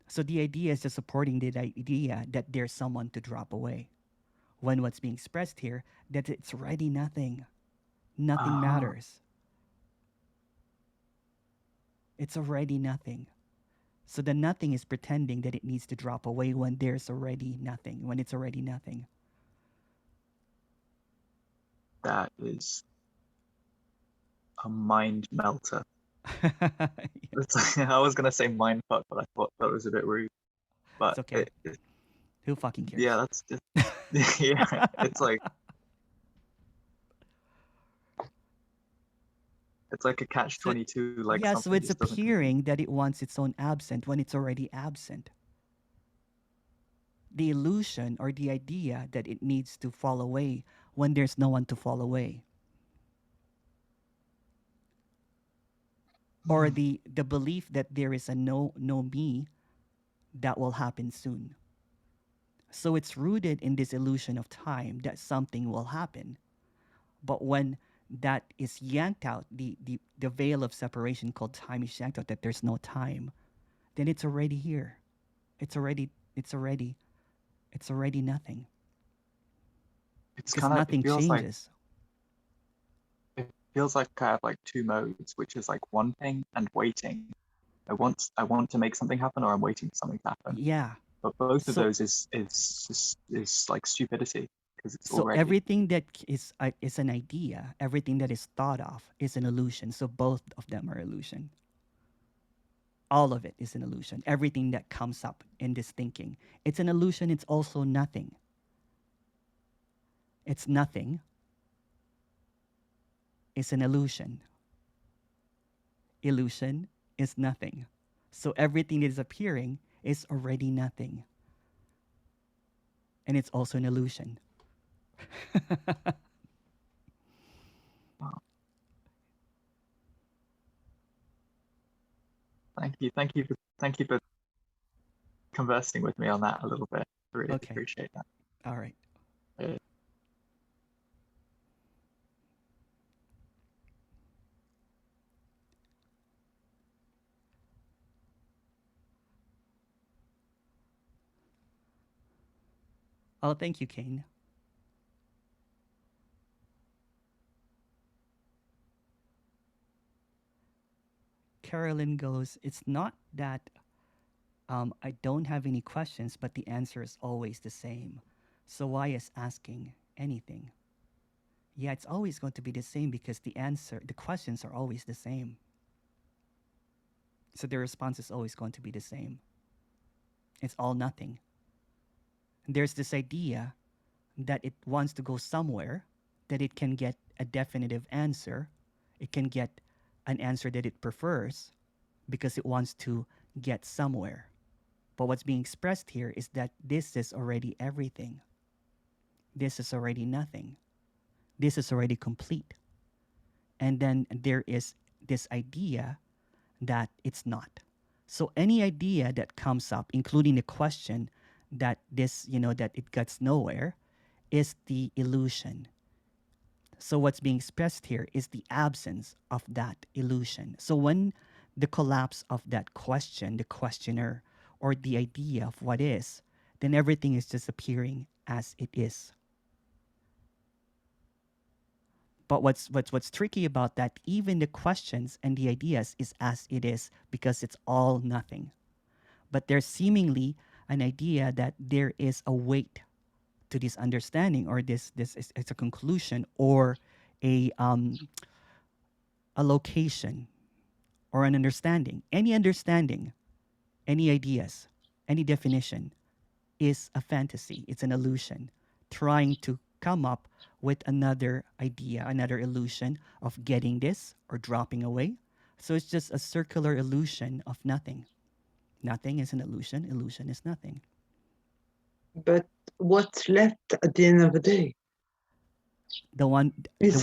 So the idea is just supporting the idea that there's someone to drop away. When what's being expressed here, that it's already nothing. Nothing Uh-huh. matters. It's already nothing. So the nothing is pretending that it needs to drop away when there's already nothing, when it's already nothing. That is a mind melter. It's like, I was gonna say mind fuck, but I thought that was a bit rude. But It's okay. Who fucking cares? yeah, that's just yeah. It's like a catch-22. Like yeah, so something it's just doesn't appearing that it wants its own absent when it's already absent. The illusion or the idea that it needs to fall away when there's no one to fall away. Or the belief that there is a no me that will happen soon. So it's rooted in this illusion of time that something will happen. But when that is yanked out, the veil of separation called time is yanked out, that there's no time, then it's already here. It's already nothing. It's Because kind of nothing changes. It feels like I have like two modes, which is like wanting and waiting. I want to make something happen, or I'm waiting for something to happen. Yeah. But both of those is like stupidity, because it's So already everything that is an idea, everything that is thought of is an illusion. So both of them are illusion. All of it is an illusion. Everything that comes up in this thinking, it's an illusion. It's also nothing. It's nothing. It's an illusion. Illusion is nothing. So everything that is appearing is already nothing. And it's also an illusion. Wow. Thank you for conversing with me on that a little bit. I really appreciate that. All right. Oh, thank you, Kane. Carolyn goes, it's not that I don't have any questions, but the answer is always the same. So why is asking anything? Yeah, it's always going to be the same because the questions are always the same. So the response is always going to be the same. It's all nothing. There's this idea that it wants to go somewhere, that it can get a definitive answer. It can get an answer that it prefers because it wants to get somewhere. But what's being expressed here is that this is already everything. This is already nothing. This is already complete. And then there is this idea that it's not. So any idea that comes up, including the question that that it gets nowhere, is the illusion. So what's being expressed here is the absence of that illusion. So when the collapse of that question, the questioner, or the idea of what is, then everything is just appearing as it is. But what's tricky about that, even the questions and the ideas is as it is because it's all nothing. But there's seemingly an idea that there is a weight to this understanding, or this is a conclusion, or a location, or an understanding. Any understanding, any ideas, any definition is a fantasy. It's an illusion, trying to come up with another idea, another illusion of getting this or dropping away. So it's just a circular illusion of nothing. Nothing is an illusion. Illusion is nothing. But what's left at the end of the day? Is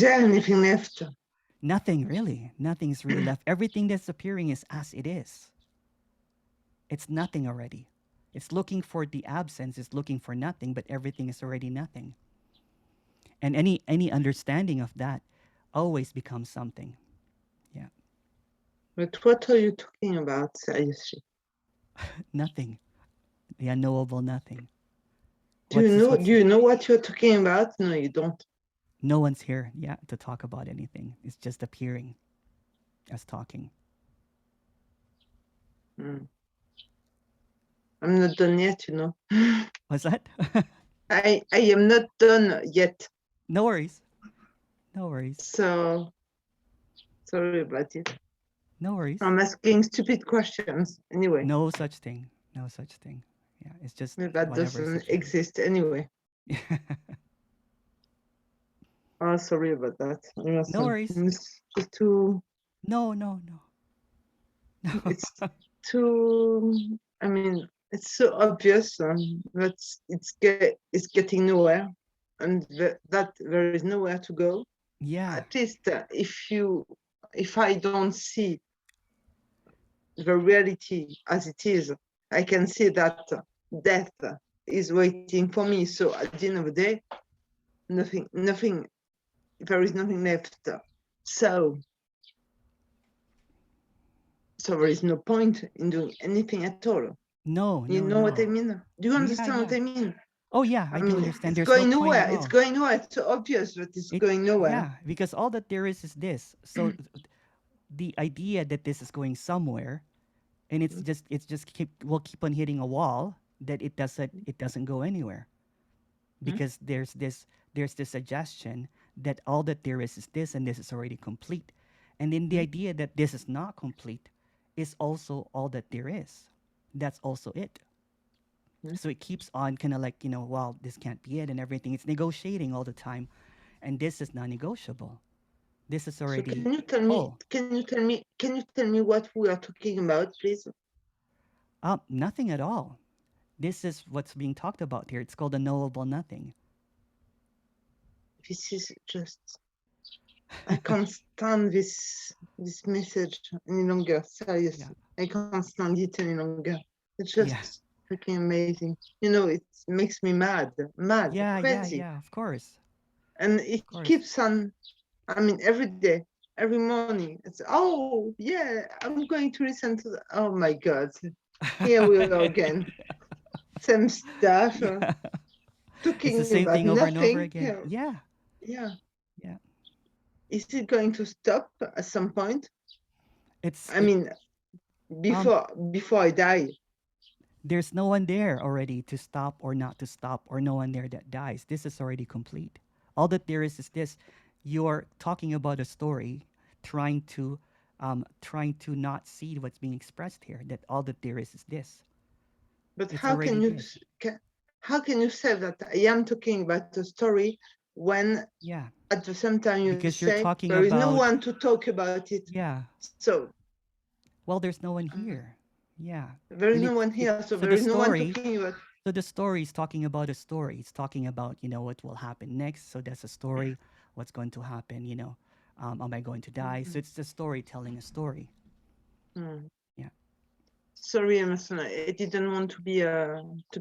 there anything left? Nothing really. Nothing's really left. Everything that's appearing is as it is. It's nothing already. It's looking for the absence, it's looking for nothing, but everything is already nothing. And any understanding of that always becomes something. Yeah. But what are you talking about, seriously? Nothing. The unknowable nothing. Do you know what you're talking about? No, you don't. No one's here, to talk about anything. It's just appearing as talking. I'm not done yet, you know. What's that? I am not done yet. No worries. No worries. So, sorry about it. No worries. I'm asking stupid questions anyway. No such thing. No such thing. Yeah, it's just that doesn't exist anyway. Oh, sorry about that. No worries. It's just too. No. It's too. I mean, it's so obvious that it's getting nowhere, and that there is nowhere to go. Yeah. At least if I don't see the reality as it is, I can see that death is waiting for me. So at the end of the day, nothing. There is nothing left. So there is no point in doing anything at all. No. You know what I mean? Do you understand what I mean? Oh yeah, I do understand. It's going nowhere. It's going nowhere. It's so obvious that it's going nowhere. Yeah, because all that there is this. So the idea that this is going somewhere, and we'll keep on hitting a wall that it doesn't go anywhere, because there's this suggestion that all that there is this, and this is already complete, and then the idea that this is not complete is also all that there is. That's also it. So it keeps on kind of like, well, this can't be it and everything. It's negotiating all the time, and this is non-negotiable. This is already. So can you tell me what we are talking about, please? Nothing at all. This is what's being talked about here. It's called the knowable nothing. This is just. I can't stand this message any longer. Seriously, I can't stand it any longer. It's just freaking amazing. It makes me mad, crazy. Yeah, of course. And it keeps on. I mean, every day, every morning, it's I'm going to listen to. Oh my God, here we go again. Same stuff. Talking it's the same about thing over nothing. And over again. Yeah. Yeah. Is it going to stop at some point? Before I die. There's no one there already to stop or not to stop, or no one there that dies. This is already complete. All that there is this. You're talking about a story, trying to not see what's being expressed here. That all that there is this. But how can you say that I am talking about a story when at the same time you say there is no one to talk about it? Yeah. So. Well, there's no one here. Yeah. There is no one here, so there is no one talking about. So the story is talking about a story. It's talking about, what will happen next. So that's a story. What's going to happen, am I going to die? So it's the story telling a story. Yeah. Sorry, Emerson, I didn't want to be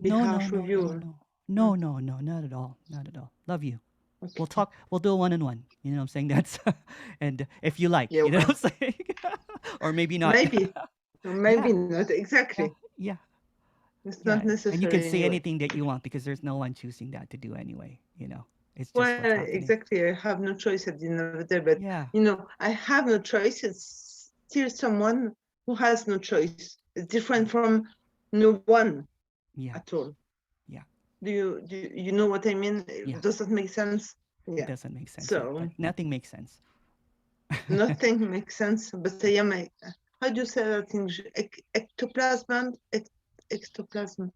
harsh with you. No, not at all. Not at all. Love you. Okay. We'll talk. We'll do a one-on-one. You know what I'm saying? That's and if you like, you know what I'm saying? Or maybe not. Maybe not exactly. Yeah. It's not necessary. And you can say anything that you want, because there's no one choosing that to do anyway. It's just exactly. I have no choice at the end of the day, but I have no choice. It's still someone who has no choice. It's different from no one at all. Yeah. Do you know what I mean? Yeah. Does that make sense? Yeah. It doesn't make sense. So nothing makes sense. Nothing makes sense. But I am how do you say that in English? Ectoplasm? ectoplasm.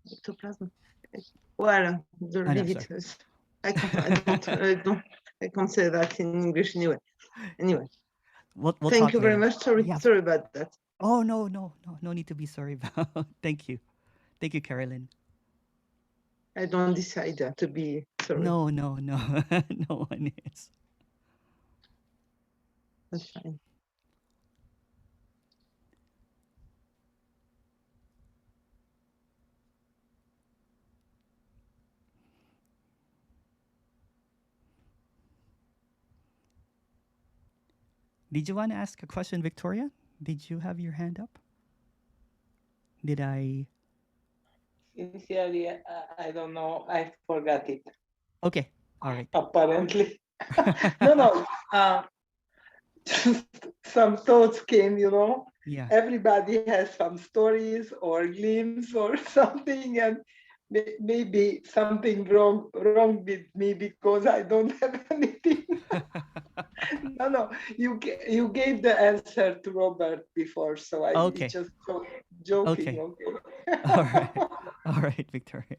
Well, leave it. I can't say that in English anyway. Anyway, we'll thank you very later. much. Sorry about that. Oh, no need to be sorry about. Thank you, Carolyn. I don't decide to be sorry. No, no one is. That's fine. Did you want to ask a question, Victoria? Did you have your hand up? Did I? Sincerely, I don't know. I forgot it. Okay. All right. Apparently. No. Some thoughts came, Yeah. Everybody has some stories or glimpses or something, and maybe something wrong with me because I don't have anything. No, you gave the answer to Robert before, so I just joking. Okay. All right, Victoria.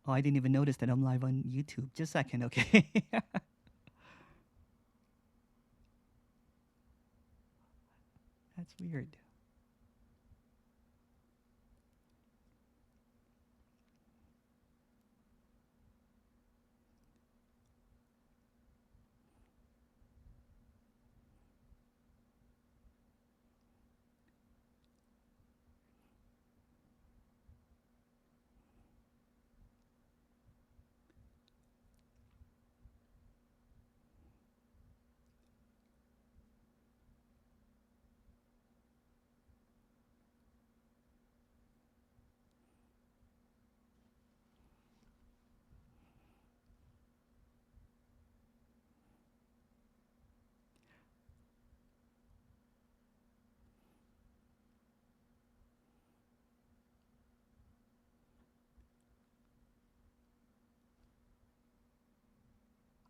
Oh, I didn't even notice that I'm live on YouTube. Just a second, okay? That's weird.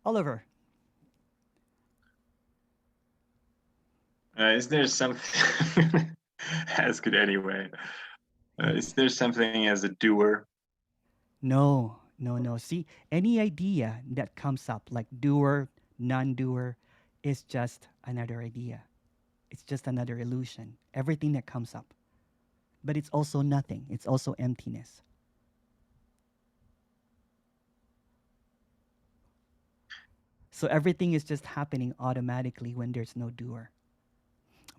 Oliver. Is there something? Ask it anyway. Is there something as a doer? No. See, any idea that comes up, like doer, non-doer, is just another idea. It's just another illusion. Everything that comes up. But it's also nothing. It's also emptiness. So everything is just happening automatically when there's no doer.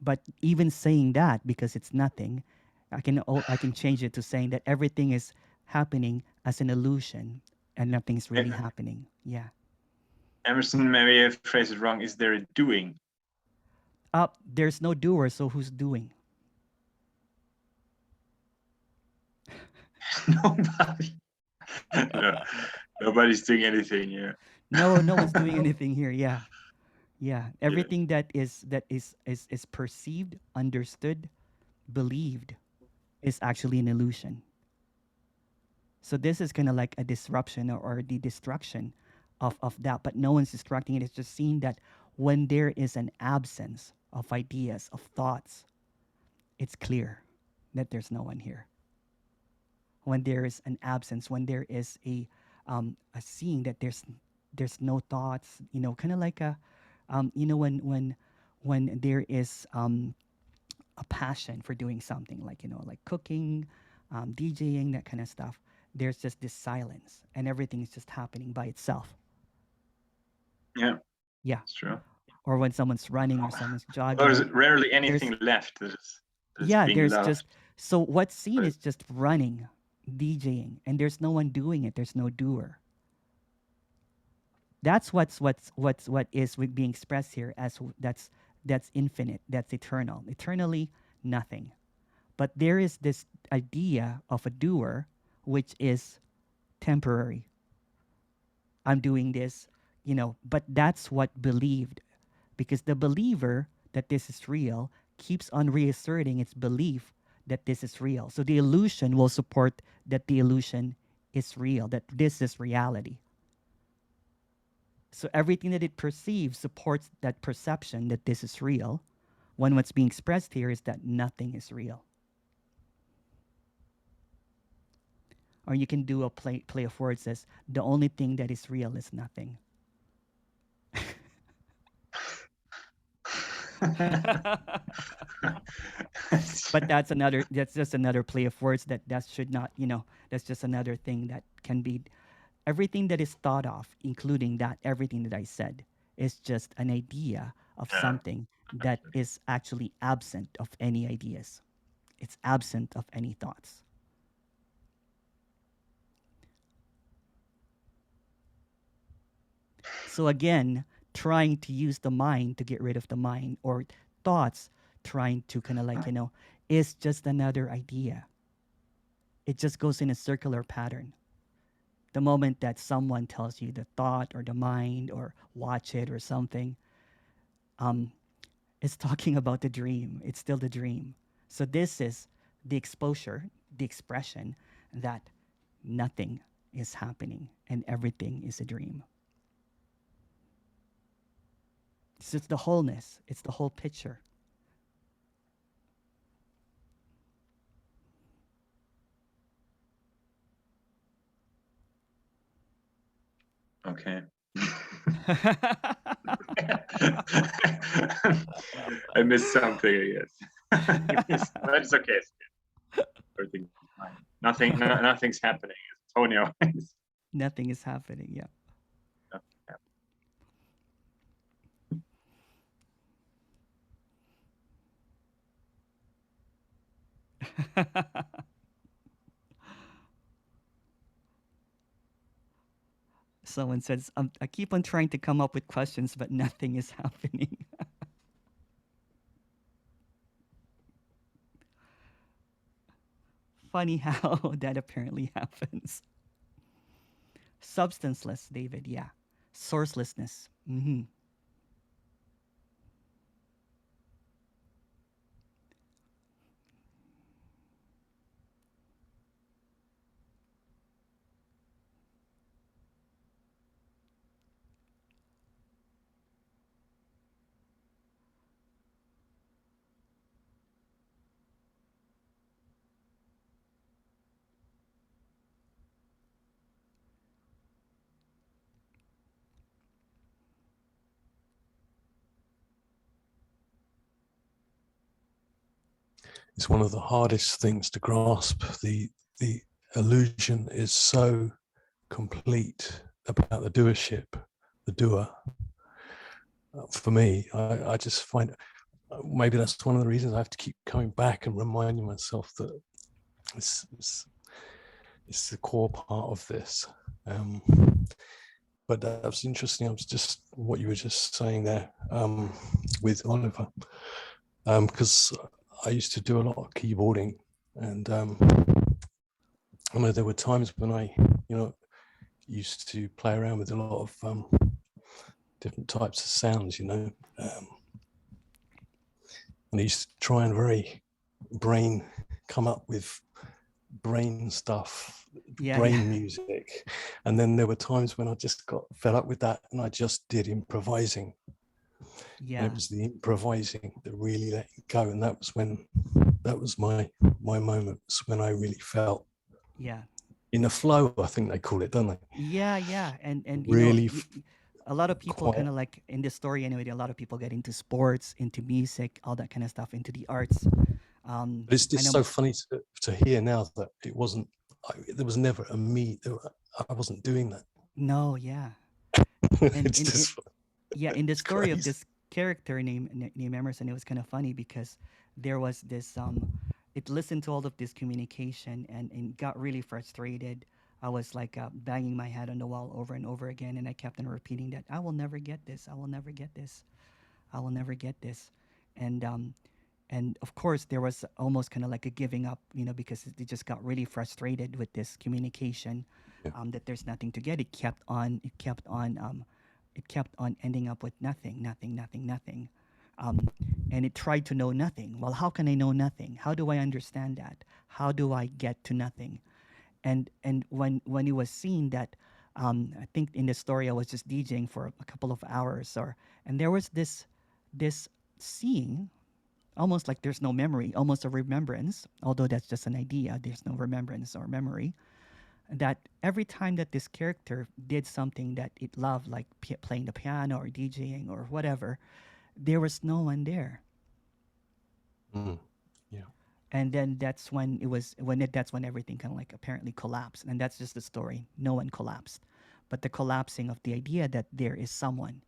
But even saying that, because it's nothing, I can change it to saying that everything is happening as an illusion and nothing's really happening. Yeah. Emerson, maybe I phrased it wrong. Is there a doing? There's no doer, so who's doing? Nobody. No, nobody's doing anything here. No one's doing anything here. Yeah. Everything that is perceived, understood, believed is actually an illusion. So this is kind of like a disruption or the destruction of that, but no one's destructing it. It's just seeing that when there is an absence of ideas, of thoughts, it's clear that there's no one here. When there is an absence, when there is a seeing that there's no thoughts, kind of like a, when there is a passion for doing something, like like cooking, DJing, that kind of stuff. There's just this silence, and everything is just happening by itself. Yeah, it's true. Or when someone's running or someone's jogging. There's rarely anything left. There's loved. Just so what's seen is just running, DJing, and there's no one doing it. There's no doer. That's what is being expressed here as that's infinite, that's eternal, eternally nothing. But there is this idea of a doer, which is temporary. I'm doing this, but that's what believed, because the believer that this is real keeps on reasserting its belief that this is real. So the illusion will support that the illusion is real, that this is reality. So everything that it perceives supports that perception that this is real, when what's being expressed here is that nothing is real. Or you can do a play of words as the only thing that is real is nothing. But that's just another play of words that should not, that's just another thing that can be, everything that is thought of, including that, everything that I said, is just an idea of something that is actually absent of any ideas. It's absent of any thoughts. So again, trying to use the mind to get rid of the mind, or thoughts trying to kind of like, is just another idea. It just goes in a circular pattern. The moment that someone tells you the thought or the mind or watch it or something, it's talking about the dream. It's still the dream. So this is the exposure, the expression that nothing is happening and everything is a dream. It's just the wholeness. It's the whole picture. Okay. I missed something, I guess. But it's okay. Everything's fine. Nothing's happening. Antonio. Nothing is happening, yeah. Someone says, I keep on trying to come up with questions, but nothing is happening. Funny how that apparently happens. Substanceless, David, yeah. Sourcelessness. Mm-hmm. It's one of the hardest things to grasp. The illusion is so complete about the doership, the doer. For me, I just find, maybe that's one of the reasons I have to keep coming back and reminding myself that it's the core part of this. But that was interesting. I was just what you were just saying there with Oliver, because I used to do a lot of keyboarding, and I know there were times when I, used to play around with a lot of different types of sounds, and I used to try and come up with brain stuff, brain music, and then there were times when I just got fed up with that, and I just did improvising. Yeah, it was the improvising that really let it go, and that was my moments when I really felt in the flow. I think they call it, don't they? Yeah, and really a lot of people kind of like in this story anyway. A lot of people get into sports, into music, all that kind of stuff, into the arts. But it's just so funny to hear now that it wasn't. There was never a me. I wasn't doing that. No, yeah. It's just. Yeah, in the story of this character named Emerson, it was kind of funny because there was this it listened to all of this communication and got really frustrated. I was like banging my head on the wall over and over again, and I kept on repeating that I will never get this, I will never get this, I will never get this. And of course there was almost kind of like a giving up, because it just got really frustrated with this communication, that there's nothing to get. It kept on it kept on ending up with nothing, nothing, nothing, nothing. And it tried to know nothing. Well, how can I know nothing? How do I understand that? How do I get to nothing? And when it was seen that, I think in the story I was just DJing for a couple of hours, and there was this seeing, almost like there's no memory, almost a remembrance, although that's just an idea. There's no remembrance or memory. That every time that this character did something that it loved, like playing the piano or DJing or whatever, there was no one there. Yeah. And then that's when that's when everything kind of like apparently collapsed. And that's just the story. No one collapsed, but the collapsing of the idea that there is someone.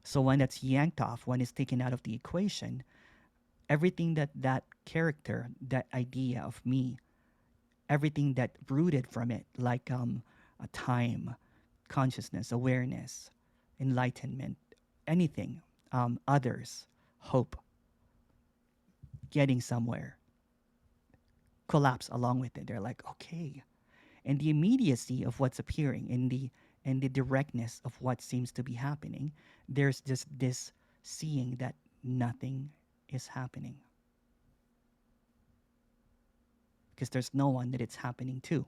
So when that's yanked off, when it's taken out of the equation, everything that character, that idea of me, everything that rooted from it, like a time, consciousness, awareness, enlightenment, anything, others, hope, getting somewhere, collapse along with it. They're like, okay. And the immediacy of what's appearing and the directness of what seems to be happening, there's just this seeing that nothing is happening. Because there's no one that it's happening to.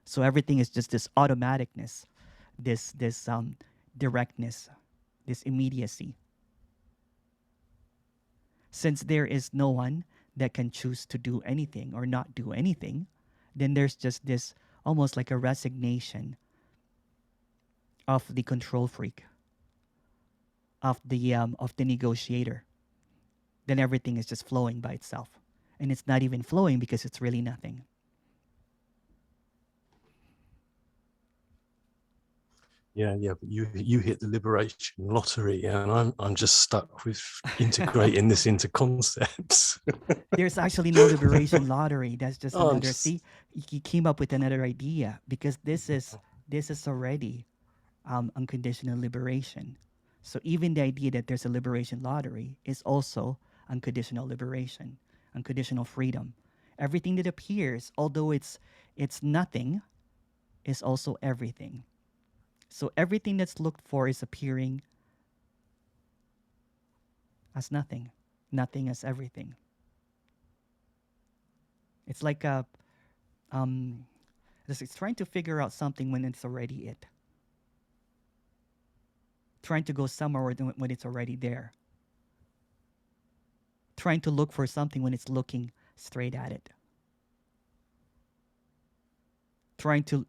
So everything is just this automaticness, this directness, this immediacy. Since there is no one that can choose to do anything or not do anything, then there's just this almost like a resignation of the control freak, of the negotiator. Then everything is just flowing by itself. And it's not even flowing because it's really nothing. Yeah, but you hit the liberation lottery, and I'm just stuck with integrating this into concepts. There's actually no liberation lottery. That's just another. See, you came up with another idea, because this is already unconditional liberation. So even the idea that there's a liberation lottery is also unconditional liberation, unconditional freedom. Everything that appears, although it's nothing, is also everything. So everything that's looked for is appearing as nothing, nothing as everything. It's like it's trying to figure out something when it's already it. Trying to go somewhere when it's already there. Trying to look for something when it's looking straight at it. Trying to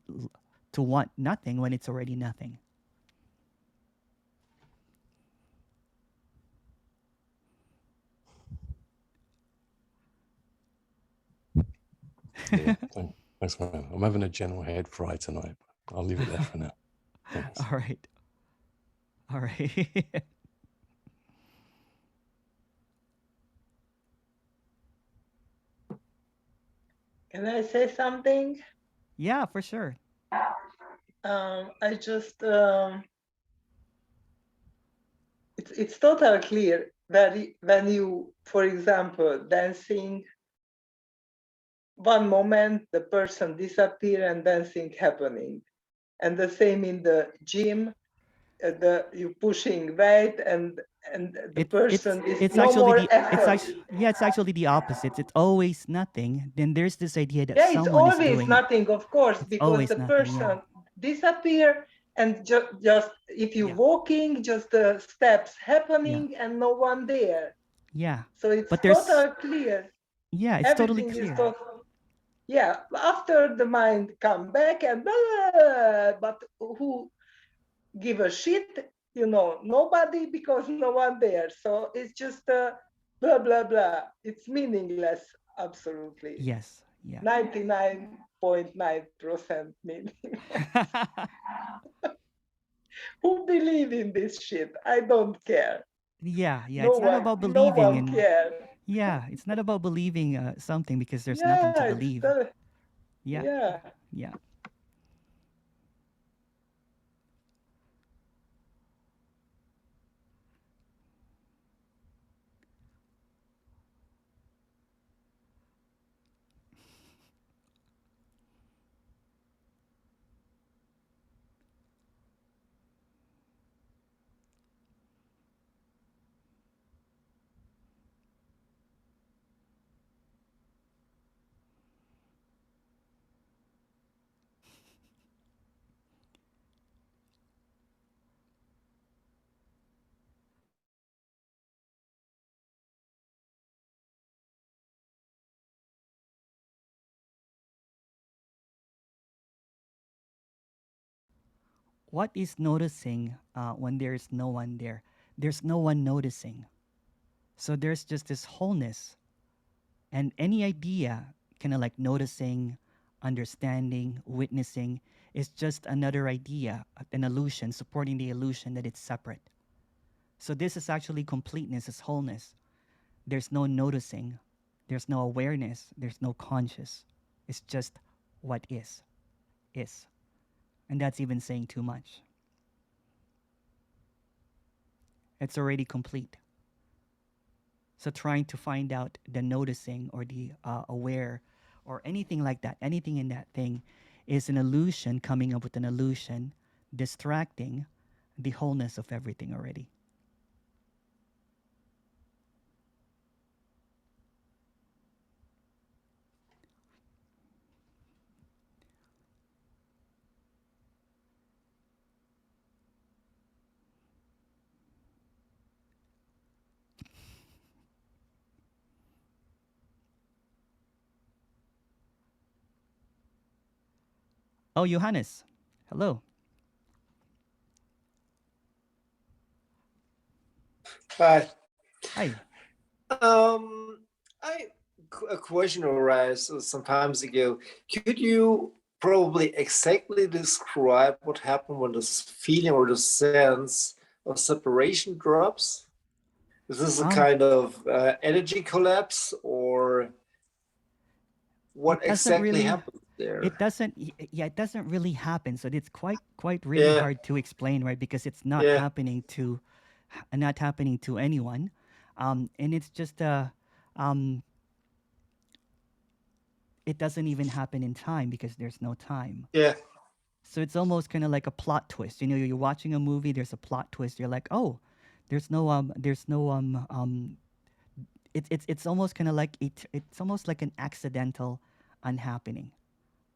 want nothing when it's already nothing. Yeah, thanks, man. I'm having a general head fry tonight. I'll leave it there for now. Thanks. All right. Can I say something? Yeah, for sure. I just it's totally clear that when you, for example, dancing, one moment the person disappear and dancing happening, and the same in the gym, you pushing weight and the person is no more effort. It's actually the opposite. It's always nothing. Then there's this idea that it's someone is always doing nothing, of course, because the nothing, person disappear, and just if you walking, just the steps happening and no one there. Yeah. So it's but there's totally clear. Yeah, it's Everything totally clear. is yeah, after the mind come back and blah, but who give a shit? Nobody, because no one there. So it's just blah blah blah. It's meaningless, absolutely. Yes. Yeah. 99.9% meaningless. Who believe in this shit? I don't care. Yeah. No It's not one, about no believing one care. Yeah, it's not about believing something because there's nothing to believe. Yeah. Yeah. what is noticing when there's no one there? There's no one noticing. So there's just this wholeness. And any idea, kind of like noticing, understanding, witnessing, is just another idea, an illusion, supporting the illusion that it's separate. So this is actually completeness, is wholeness. There's no noticing, there's no awareness, there's no conscious. It's just what is. And that's even saying too much. It's already complete. So trying to find out the noticing or the aware or anything like that, anything in that thing is an illusion, coming up with an illusion, distracting the wholeness of everything already. Oh, Johannes. Hello. Hi. Hi. A question arose some times ago. Could you probably exactly describe what happened when this feeling or the sense of separation drops? Is this a kind of energy collapse, or what exactly really happens there? It doesn't. It doesn't really happen. So it's quite really hard to explain, right? Because it's not happening to anyone, and it's just it doesn't even happen in time because there's no time. Yeah. So it's almost kind of like a plot twist. You know, you're watching a movie. There's a plot twist. You're like, oh, it's almost kind of like it's almost like an accidental unhappening,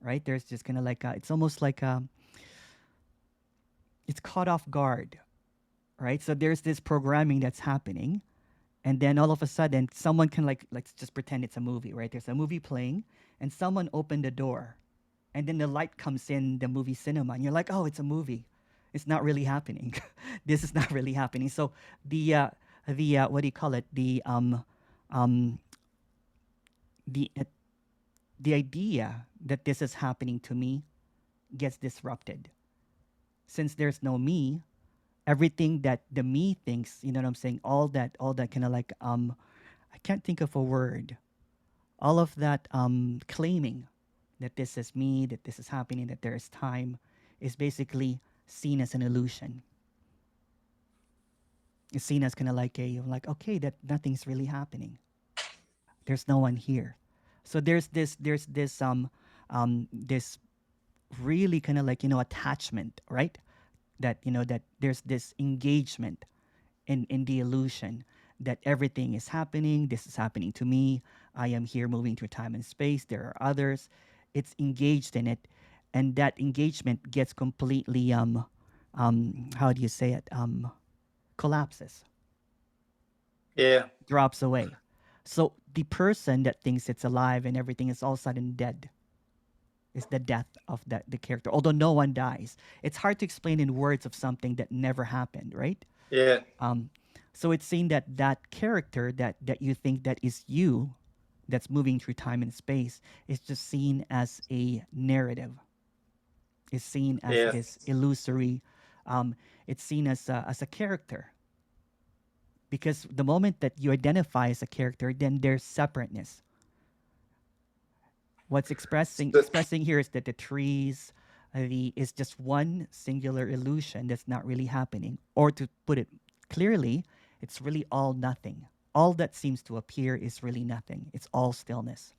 right? There's just kind of like it's almost like it's caught off guard, right? So there's this programming that's happening, and then all of a sudden someone can let's just pretend it's a movie, right? There's a movie playing, and someone opened the door, and then the light comes in the movie cinema, and you're like, oh, it's a movie. It's not really happening. This is not really happening. So the what do you call it? The idea that this is happening to me gets disrupted. Since there's no me, everything that the me thinks, you know what I'm saying? All that kind of like I can't think of a word. All of that claiming that this is me, that this is happening, that there is time, is basically seen as an illusion. It's seen as kind of like okay, that nothing's really happening. There's no one here. So there's this really kind of like, you know, attachment, right? That, you know, that there's this engagement in the illusion that everything is happening. This is happening to me. I am here moving through time and space. There are others. It's engaged in it, and that engagement gets completely how do you say it? Collapses. Yeah. Drops away. So the person that thinks it's alive and everything is all of a sudden dead. Is the death of the character, although no one dies. It's hard to explain in words of something that never happened, right? Yeah. So it's saying that character that you think that is you, that's moving through time and space, is just seen as a narrative. Is seen as this illusory. It's seen as a character. Because the moment that you identify as a character, then there's separateness. What's expressing here is that the trees is just one singular illusion that's not really happening. Or to put it clearly, it's really all nothing. All that seems to appear is really nothing. It's all stillness.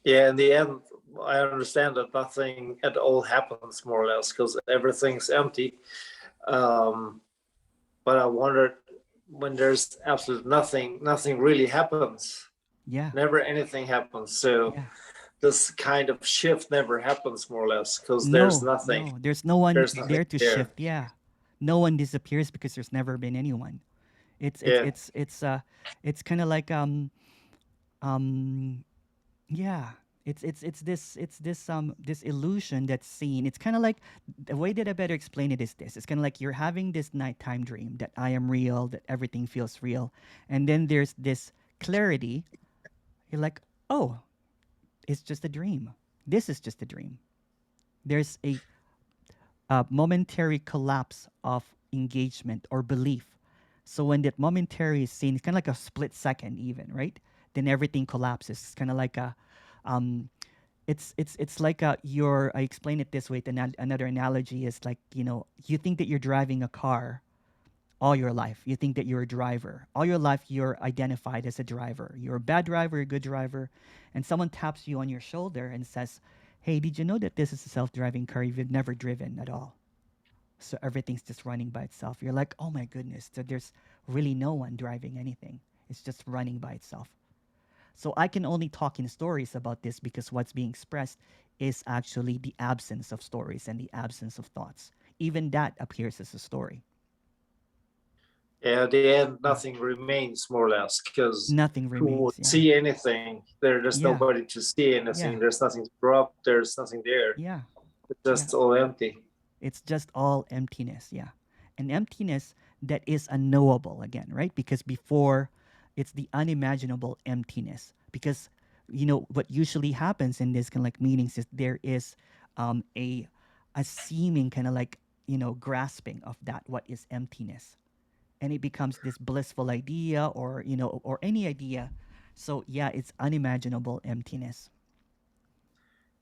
Yeah, in the end, I understand that nothing at all happens, more or less, because everything's empty. But I wondered, when there's absolutely nothing really happens. Yeah. Never anything happens. So this kind of shift never happens, more or less, because there's nothing. No, there's no one there to shift. Yeah. No one disappears because there's never been anyone. It's kind of like It's this illusion that's seen. It's kind of like, the way that I better explain it is this. It's kind of like you're having this nighttime dream that I am real, that everything feels real, and then there's this clarity. You're like, oh, it's just a dream. This is just a dream. There's a momentary collapse of engagement or belief. So when that momentary is seen, it's kind of like a split second, even, right? Then everything collapses. It's kind of like a, it's like I explain it this way. Another analogy is like, you think that you're driving a car all your life. You think that you're a driver. All your life, you're identified as a driver. You're a bad driver, a good driver. And someone taps you on your shoulder and says, hey, did you know that this is a self-driving car you've never driven at all? So everything's just running by itself. You're like, oh my goodness, so there's really no one driving anything. It's just running by itself. So I can only talk in stories about this because what's being expressed is actually the absence of stories and the absence of thoughts. Even that appears as a story. Yeah, at the end, nothing remains, more or less, because nothing who remains. would see anything? There's nobody to see anything. Yeah. There's nothing to drop. There's nothing there. Yeah. It's just all empty. It's just all emptiness. Yeah. An emptiness that is unknowable again, right? Because before, it's the unimaginable emptiness. Because, what usually happens in this kind of like meetings is there is a seeming kind of like, grasping of that, what is emptiness. And it becomes this blissful idea or any idea. So yeah, it's unimaginable emptiness.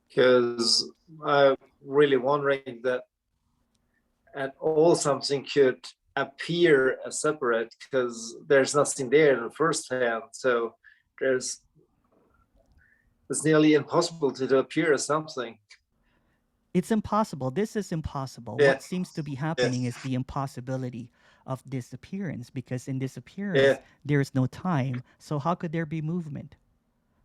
Because I'm really wondering that at all something could appear as separate, because there's nothing there in the first hand. So it's nearly impossible to appear as something. It's impossible. This is impossible. Yeah. What seems to be happening is the impossibility of disappearance, because in disappearance, there is no time. So how could there be movement?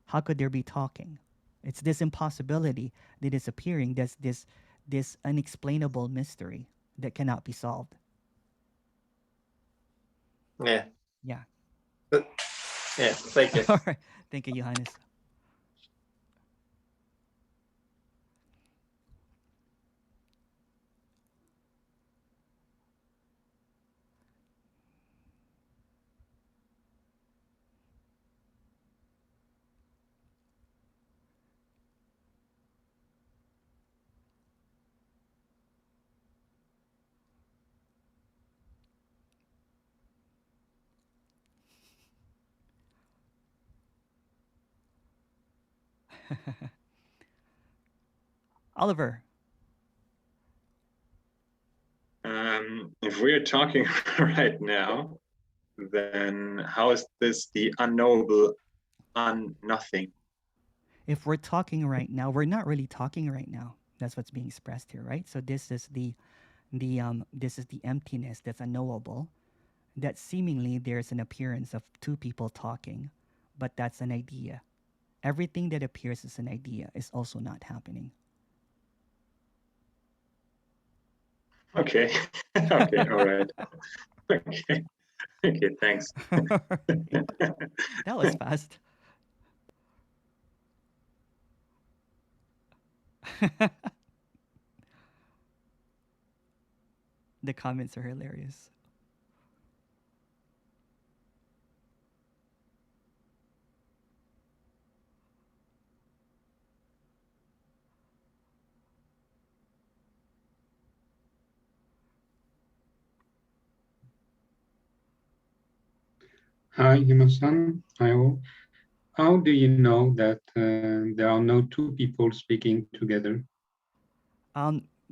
How could there be talking? It's this impossibility that is appearing. That's this unexplainable mystery that cannot be solved. Yeah. Yeah. Yeah. Thank you. All right. Thank you, Johannes. Oliver. If we're talking right now, then how is this the unknowable nothing? If we're talking right now, we're not really talking right now. That's what's being expressed here, right? So this is the emptiness that's unknowable, that seemingly there's an appearance of two people talking, but that's an idea. Everything that appears as an idea is also not happening. Okay. Okay. All right. Okay. Okay. Thanks. That was fast. The comments are hilarious. Hi, Human-san. Hi all. How do you know that there are no two people speaking together?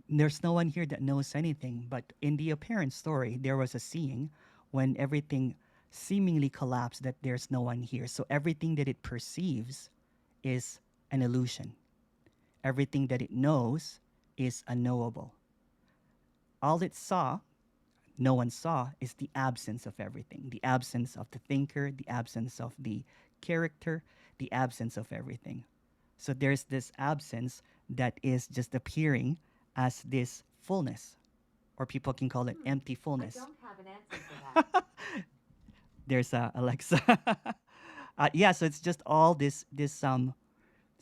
There's no one here that knows anything, but in the apparent story, there was a seeing when everything seemingly collapsed, that there's no one here. So everything that it perceives is an illusion. Everything that it knows is unknowable. All it saw, no one saw, is the absence of everything. The absence of the thinker, the absence of the character, the absence of everything. So there's this absence that is just appearing as this fullness, or people can call it empty fullness. I don't have an answer for that. There's Alexa. Yeah, so it's just all this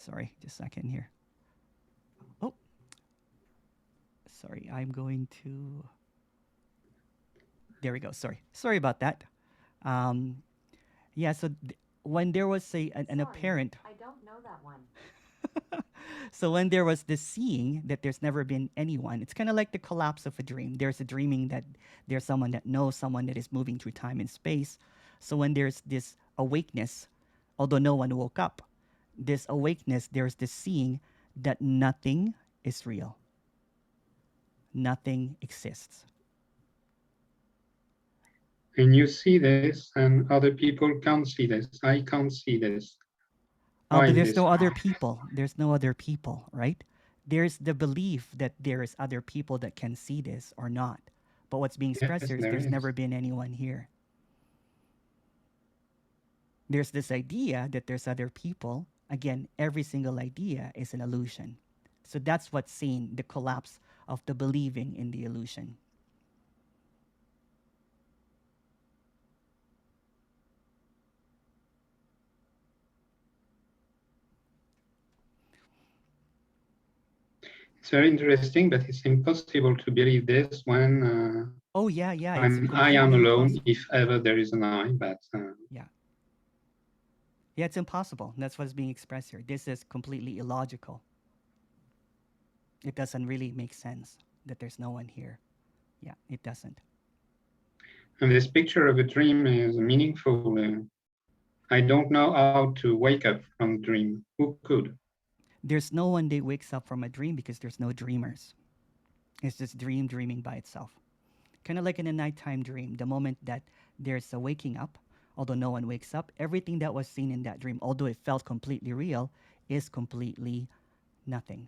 Sorry, just a second here. Oh, sorry, I'm going to. There we go. Sorry about that. Yeah, so when there was an apparent. I don't know that one. So when there was this seeing that there's never been anyone, it's kind of like the collapse of a dream. There's a dreaming that there's someone that knows someone that is moving through time and space. So when there's this awakeness, although no one woke up, this awakeness, there's this seeing that nothing is real. Nothing exists. And you see this, and other people can't see this. I can't see this. Why But there's this? no other people. There's no other people, right? There's the belief that there is other people that can see this or not. But what's being expressed Yes, here is there there's is. never been anyone here. There's this idea that there's other people. Again, every single idea is an illusion. So that's what's seen, the collapse of the believing in the illusion. It's very interesting, but it's impossible to believe this when Oh yeah, it's I am completely alone, impossible. if ever there is an I, but Yeah, it's impossible. That's what's being expressed here. This is completely illogical. It doesn't really make sense that there's no one here. Yeah, it doesn't. and this picture of a dream is meaningful. I don't know how to wake up from a dream. Who could? There's no one that wakes up from a dream because there's no dreamers. It's just dreaming by itself. Kind of like in a nighttime dream, the moment that there's a waking up, although no one wakes up, everything that was seen in that dream, although it felt completely real, is completely nothing.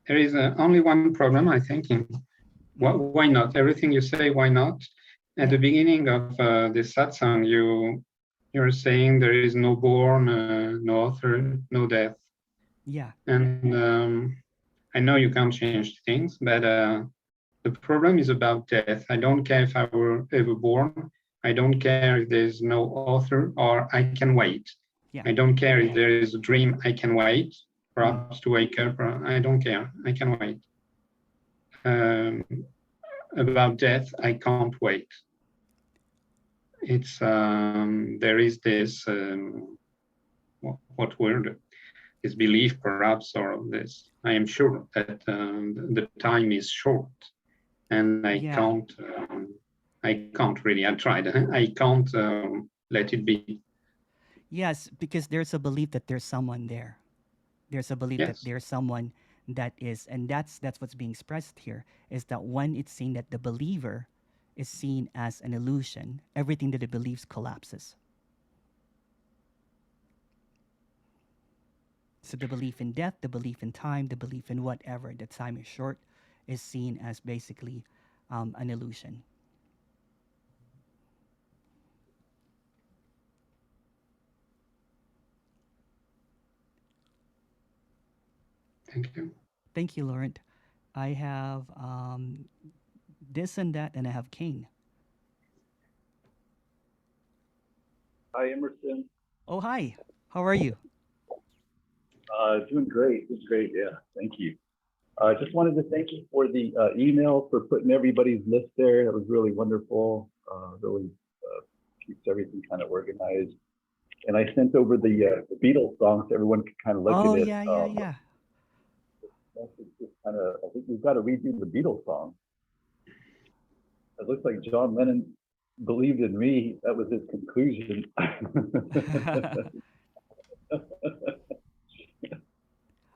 There is only one problem, I think. Why not? Everything you say, why not? At the beginning of this satsang, you're saying there is no born, no author, no death. Yeah. And I know you can't change things, but the problem is about death. I don't care if I were ever born. I don't care if there's no author, or I can wait. Yeah. I don't care if there is a dream, I can wait, perhaps to wake up. I don't care, I can wait. About death, I can't wait. It's there is this what word? This belief, perhaps, or this. I am sure that the time is short, and I can't. I can't really. I tried. I can't let it be. Yes, because there's a belief that there's someone there. There's a belief that there's someone that is, and that's what's being expressed here, is that when it's seen that the believer is seen as an illusion, everything that it believes collapses. So the belief in death, the belief in time, the belief in whatever, that time is short, is seen as basically an illusion. Thank you. Thank you, Laurent. I have this and that, and I have King. Hi, Emerson. Oh, hi. How are you? Doing great. Doing great. Yeah, thank you. I just wanted to thank you for the email, for putting everybody's list there. That was really wonderful. Really keeps everything kind of organized. And I sent over the Beatles song so everyone could kind of look at it. Yeah. Just kind of, I think we've got to redo the Beatles song. It looks like John Lennon believed in me. That was his conclusion.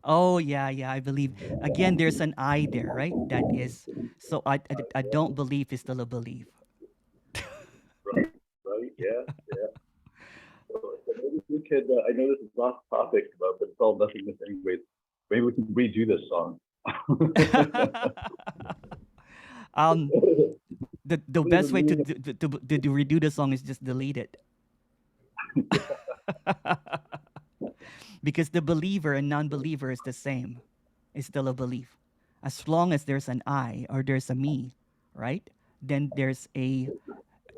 Oh yeah, I believe. Again, there's an I there, right? That is, so I don't believe is still a belief. Right, yeah. So maybe we could, I know this is off topic, but it's all nothingness anyways. Maybe we can redo this song. The best way to redo the song is just delete it. Because the believer and non-believer is the same. It's still a belief. As long as there's an I or there's a me, right? Then there's a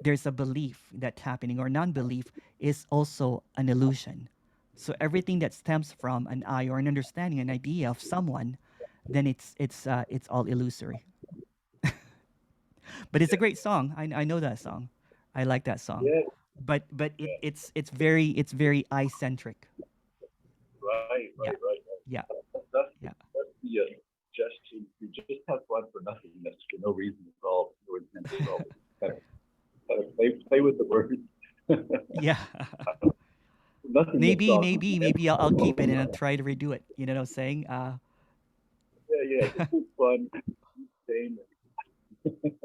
there's a belief that's happening, or non-belief is also an illusion. So everything that stems from an I or an understanding, an idea of someone, then it's all illusory. But it's a great song. I know that song. I like that song. Yeah. But it's very I centric. Right. Yeah. That's the suggestion. You just have fun for nothingness for no reason at all. No intent at all. Kind of play with the words. Yeah. Maybe I'll keep it and I'll try to redo it. You know what I'm saying? Yeah. This is fun.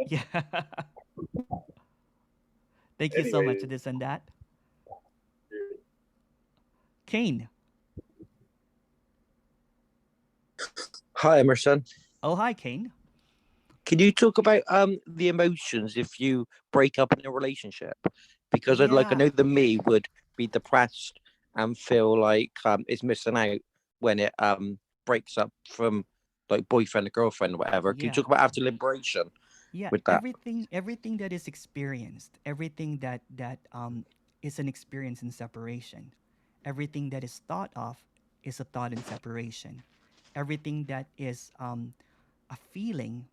Yeah. Thank you so much for this and that. Kane. Hi, Emerson. Oh, hi, Kane. Can you talk about the emotions if you break up in a relationship? Because I know the me would be depressed and feel like it's missing out when it breaks up from like boyfriend or girlfriend or whatever. Can you talk about after liberation? Yeah, with that? everything that is experienced, everything that is an experience in separation, everything that is thought of is a thought in separation. Everything that is a feeling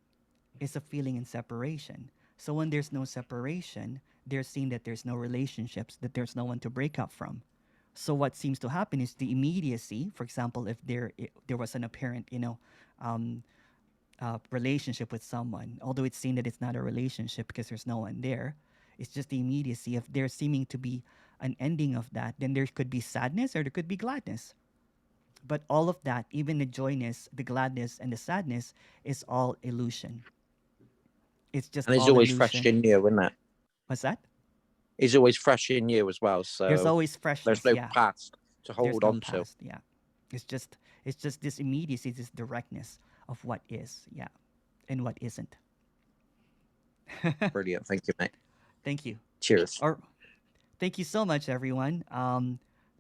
is a feeling in separation. So when there's no separation, they're seeing that there's no relationships, that there's no one to break up from. So what seems to happen is the immediacy. For example, if there was an apparent, relationship with someone, although it's seen that it's not a relationship because there's no one there, it's just the immediacy. If there's seeming to be an ending of that, then there could be sadness or there could be gladness. But all of that, even the joyness, the gladness, and the sadness, is all illusion. It's just and it's all always illusion. fresh in you, isn't it? What's that? It's always fresh in you as well. So there's always freshness. There's no past to hold on to. Yeah, it's just this immediacy, this directness of what is, and what isn't. Brilliant. Thank you, mate. Thank you. Cheers. Thank you so much, everyone.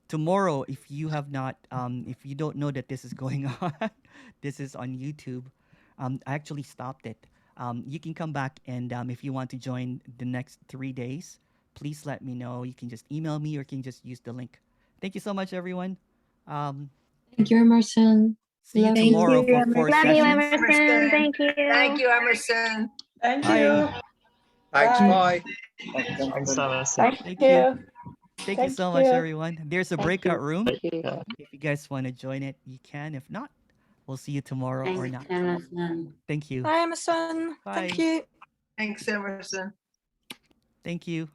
Tomorrow, if you have not, if you don't know that this is going on, this is on YouTube. I actually stopped it. You can come back and if you want to join the next 3 days, please let me know. You can just email me or you can just use the link. Thank you so much, everyone. Thank you, Emerson. See you tomorrow for 4 sessions. Love you, Emerson. Thank you. Thank you, Emerson. Thank Bye. you. Thanks. Bye. Thanks, Emerson. Thank you. Thank you so much, everyone. There's a breakout room. If you guys want to join it, you can. If not, we'll see you tomorrow or not. Thank you. Bye, Emerson. Bye. Thank you. Thanks, Emerson. Thank you.